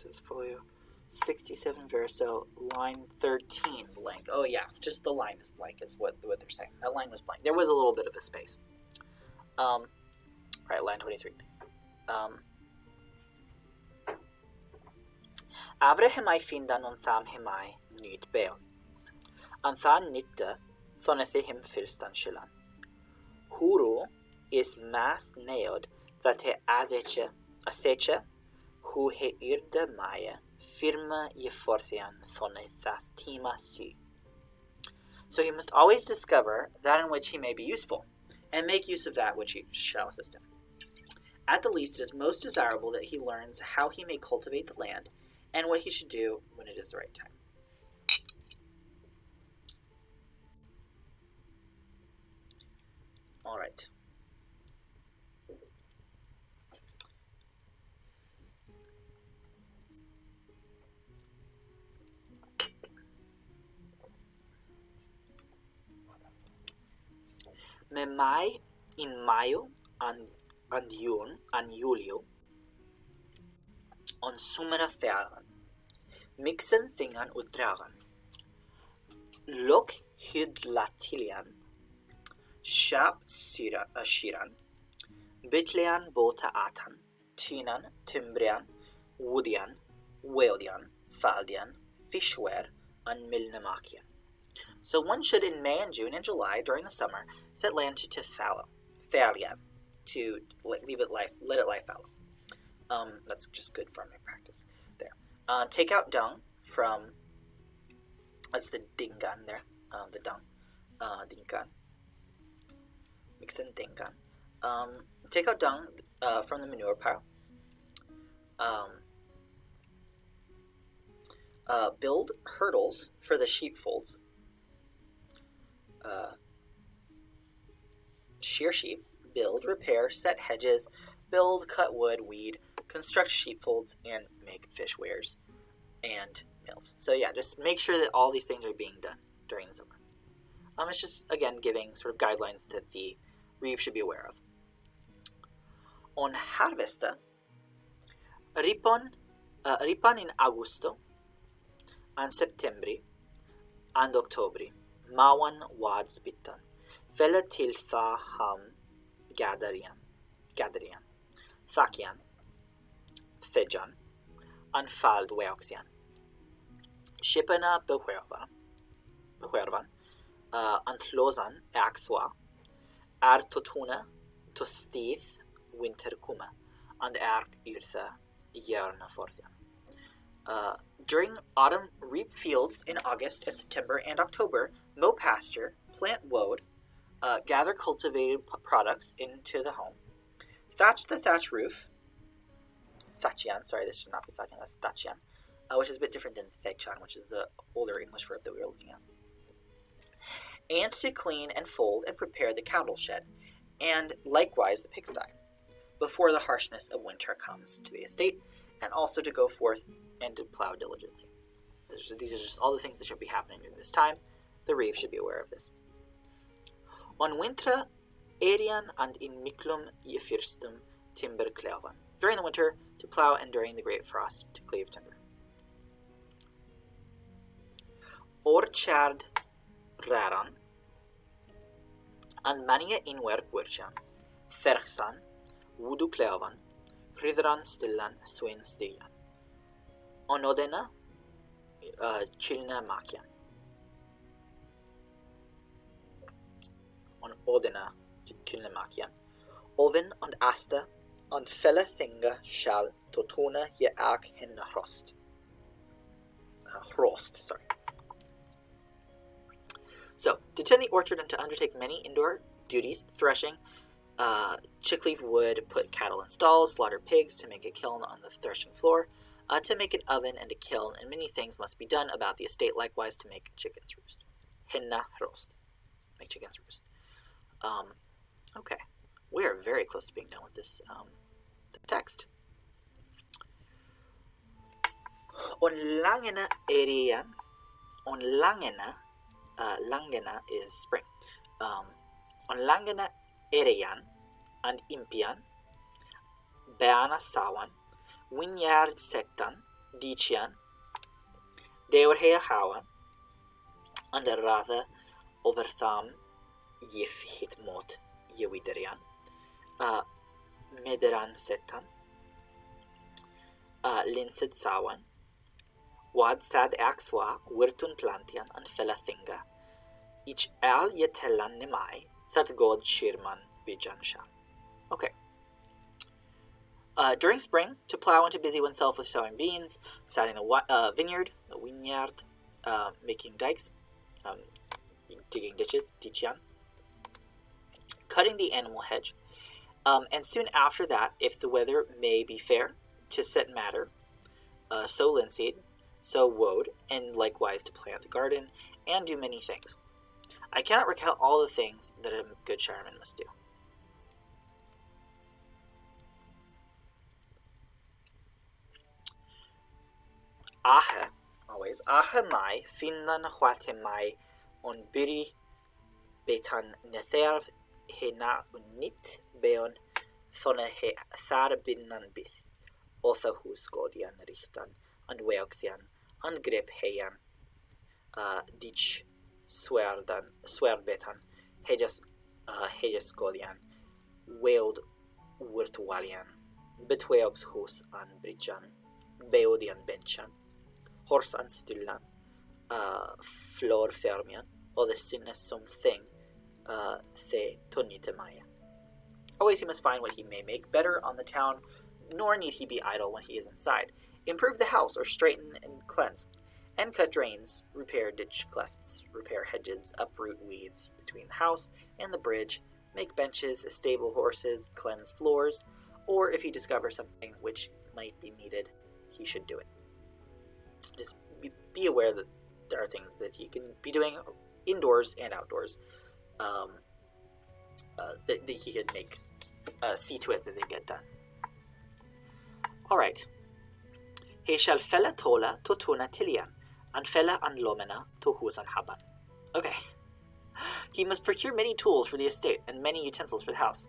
This is folio 67 verso, line 13 blank. Oh yeah, just the line is blank is what they're saying. That line was blank. There was a little bit of a space. Right, line 23. Avre hemai finda non tham hemai nyt beon. An than nytte thonethe him firstan shilan. Huru is mas neod that he aseche hu he yrde maia firma yeforthian thone thas tima sy. So he must always discover that in which he may be useful, and make use of that which he shall assist him. At the least, it is most desirable that he learns how he may cultivate the land, and what he should do when it is the right time. All right. Me mai in maio an julio on sumera färgan mixen thingan utdragan lok hydlatilian shap shiran bitlian bota atan tinan timbrian woodian weodian faldian fishware and milnemakian. So one should, in May and June and July, during the summer, set land to fallow, to let it lie fallow. That's just good farming practice there. Take out dung from, that's the dingan there, the dung, dingan, mix in dingan. Take out dung from the manure pile. Build hurdles for the sheepfolds. Shear sheep, build, repair, set hedges, build, cut wood, weed, construct sheepfolds, and make fish weirs and mills. So yeah, just make sure that all these things are being done during the summer. It's just, again, giving sort of guidelines that the reeve should be aware of. On harvesta, ripan in Augusto, and Septembri, and Octobri, mawan wad spittan, fella till tha ham gadarian, thakian, thejan, and fald weoxian. Shipana behuervan, antlosan axwa, totuna, tostith, winterkuma, and yrtha järna forthian. During autumn, reap fields in August and September and October, mow pasture, plant woad, gather cultivated products into the home, thatch the thatch roof, thatchian, sorry, this should not be thatchian, that's thatchian, which is a bit different than thegchan, which is the older English verb that we were looking at, and to clean and fold and prepare the cattle shed, and likewise the pigsty, before the harshness of winter comes to the estate, and also to go forth and to plow diligently. These are just all the things that should be happening during this time. The reeve should be aware of this. On winter, erian and in miklum yefirstum timber klevan. During the winter, to plow, and during the great frost, to cleave timber. orchardræran, and mange innverk virjan, ferksan, wuduklevan, rydran stillan, swin stigan. Onodena, kylne makjan. Odena kylne makjan. Oven and asta and felle thinga shall totona je ak henne hrost. Sorry. So, to tend the orchard and to undertake many indoor duties, threshing, chickleaf wood, put cattle in stalls, slaughter pigs, to make a kiln on the threshing floor, to make an oven and a kiln, and many things must be done about the estate, likewise to make chickens roost. Henna roast. Make chickens roost. Okay. We are very close to being done with this text. On langena erian. On langena. Langena is spring. On langena erian and impian. Beana sawan. Winyard setan. Dician. Deorhea hawan. And rather overtham Yif hit mot Yewiderian, Mederan setan, Linsed sawan, Wad sad axwa, Wirtun plantian, and fella thinga, each al yetellan nemai, that god shirman bijansha. Okay. During spring, to plow and to busy oneself with sowing beans, starting the vineyard, the vineyard, making dikes, digging ditches, dichian, cutting the animal hedge, and soon after that, if the weather may be fair, to set madder, sow linseed, sow woad, and likewise to plant the garden, and do many things. I cannot recount all the things that a good shireman must do. Ahe, always, ahe mai, finnan huate mai, on biri betan netherv hena unnit beon thone he thar binnan bith, otha hus godian richtan, and weoxian, and grep heyan, dich swerbetan, hejas godian, weod wurtualian, betweox hus an bridjan, beodian benchan, hors an styllan, flor fermian, or the sinnes something, the tonite maya. Always he must find what he may make better on the town, nor need he be idle when he is inside. Improve the house, or straighten and cleanse, and cut drains, repair ditch clefts, repair hedges, uproot weeds between the house and the bridge, make benches, stable horses, cleanse floors, or if he discovers something which might be needed, he should do it. Just be aware that there are things that he can be doing indoors and outdoors, that he could make, see to it that they get done. Alright. He shall fella tola to tuna tilian, and fella an lomena to husan haban. Okay. He must procure many tools for the estate, and many utensils for the house.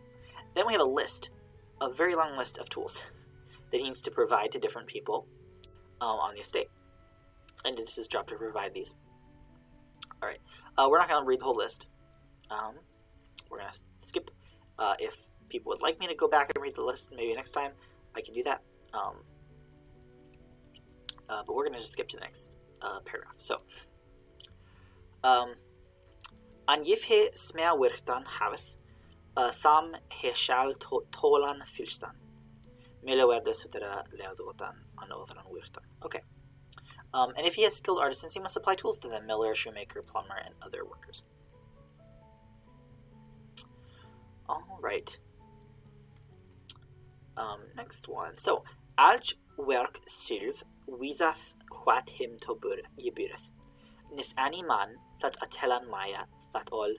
Then we have a list, a very long list of tools that he needs to provide to different people on the estate. And it's his job to provide these. Alright. We're not going to read the whole list. We're going to skip. If people would like me to go back and read the list maybe next time, I can do that. But we're going to just skip to the next paragraph. So, An yifhe smea wirtan haveth, tham he shall tolan fylstan. Melawerde sutera leodotan an otran wirtan. Okay. And if he has skilled artisans, he must supply tools to them, miller, shoemaker, plumber, and other workers. Alright. Next one. So, alj werk sylv, wizath what him to yebyreth. Nis animan that atelan maya that all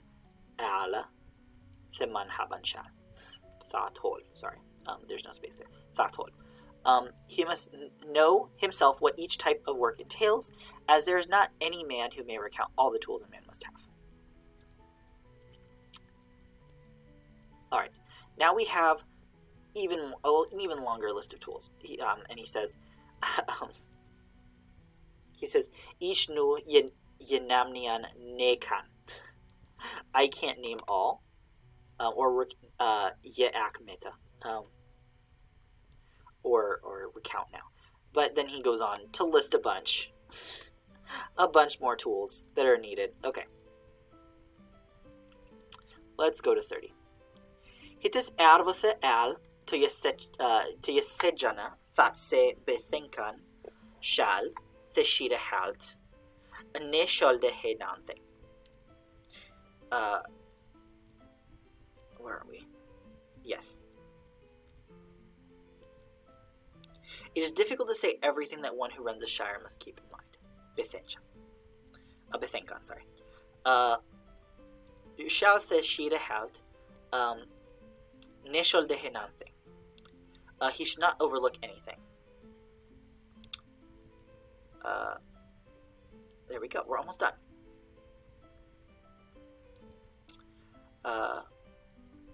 ala theman habanshal. Thatol, sorry. There's no space there. Thatol. He must know himself what each type of work entails, as there is not any man who may recount all the tools a man must have. Alright, now we have an even longer list of tools. And he says, Ish nu yenamnian nekan. I can't name all, or yeakmeta, or recount now. But then he goes on to list a bunch more tools that are needed. Okay. Let's go to 30. Hittills ärvde all till jag sedjarna fatt se betänkan skall förskida halt. Ne skölde he någonting. Where are we? Yes. It is difficult to say everything that one who runs a shire must keep in mind. Betänkan, sorry. Shall förskida halt. Ne skölde he någonting. He should not overlook anything. There we go. We're almost done.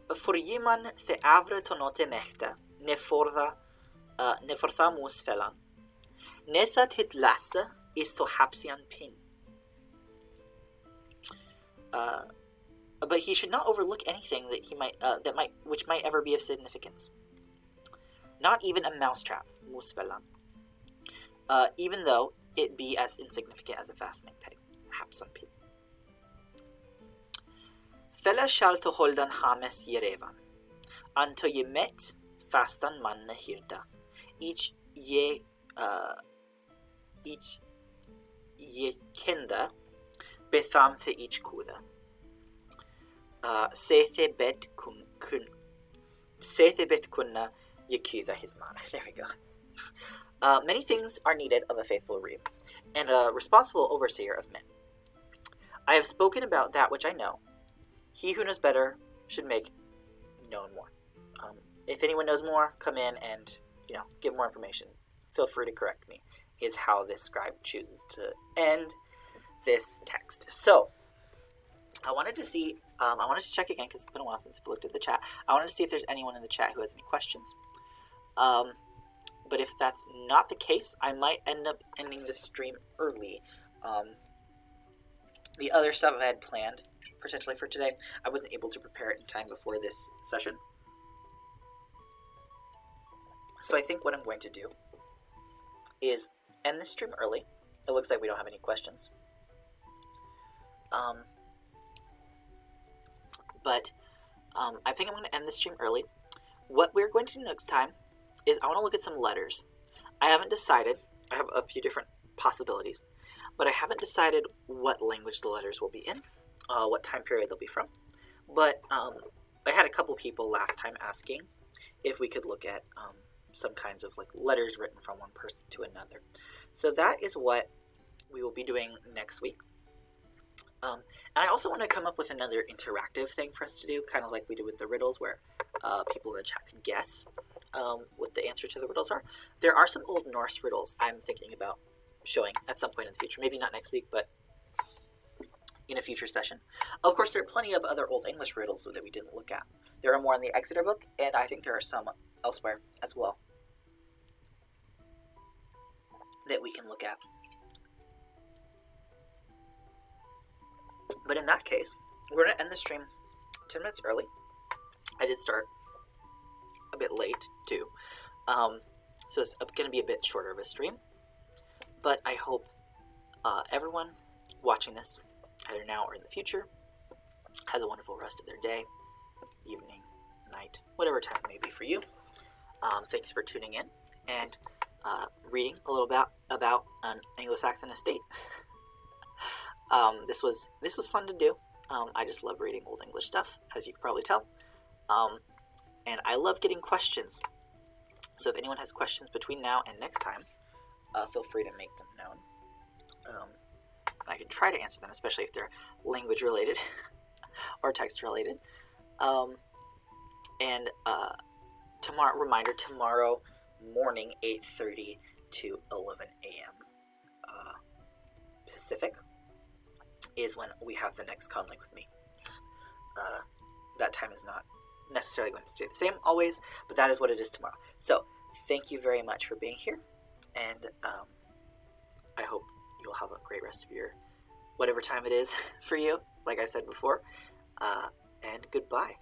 Förgiman the avre tonote mechta ne fortha musfellan. Nethat hit lasse is to hapsian pin. But he should not overlook anything that he might which might ever be of significance. Not even a mousetrap, musfellan. Even though it be as insignificant as a fastening peg, hapsan pin. Fälla skall to holdan hames Yerevan. Anto je met fastan manne hirda. Each ye kenda betham the each kuda. Sethe bet kunna yakuda his mana. There we go. Many things are needed of a faithful reeve, and a responsible overseer of men. I have spoken about that which I know. He who knows better should make known more. If anyone knows more, come in and give more information. Feel free to correct me, is how this scribe chooses to end this text. So, I wanted to check again, because it's been a while since I've looked at the chat. I wanted to see if there's anyone in the chat who has any questions. But if that's not the case, I might end up ending the stream early. The other stuff I had planned, potentially for today, I wasn't able to prepare it in time before this session. So I think what I'm going to do is end the stream early. It looks like we don't have any questions. But I think I'm going to end the stream early. What we're going to do next time is I want to look at some letters. I haven't decided. I have a few different possibilities. But I haven't decided what language the letters will be in, what time period they'll be from. But I had a couple people last time asking if we could look at some kinds of letters written from one person to another. So that is what we will be doing next week. And I also want to come up with another interactive thing for us to do, kind of like we did with the riddles, where people in the chat can guess what the answer to the riddles are. There are some Old Norse riddles I'm thinking about showing at some point in the future. Maybe not next week, but in a future session. Of course, there are plenty of other Old English riddles that we didn't look at. There are more in the Exeter book, and I think there are some elsewhere as well that we can look at. But in that case, we're going to end the stream 10 minutes early. I did start a bit late, too. So it's going to be a bit shorter of a stream. But I hope everyone watching this, either now or in the future, has a wonderful rest of their day, evening, night, whatever time it may be for you. Thanks for tuning in and reading a little bit about an Anglo-Saxon estate. This was fun to do. I just love reading Old English stuff, as you can probably tell. And I love getting questions. So if anyone has questions between now and next time, feel free to make them known. I can try to answer them, especially if they're language related or text related. And tomorrow morning, 8:30 to 11 a.m. Pacific is when we have the next conlink with me. That time is not necessarily going to stay the same always, but that is what it is tomorrow. So thank you very much for being here, and I hope you'll have a great rest of your whatever time it is for you, like I said before. And goodbye.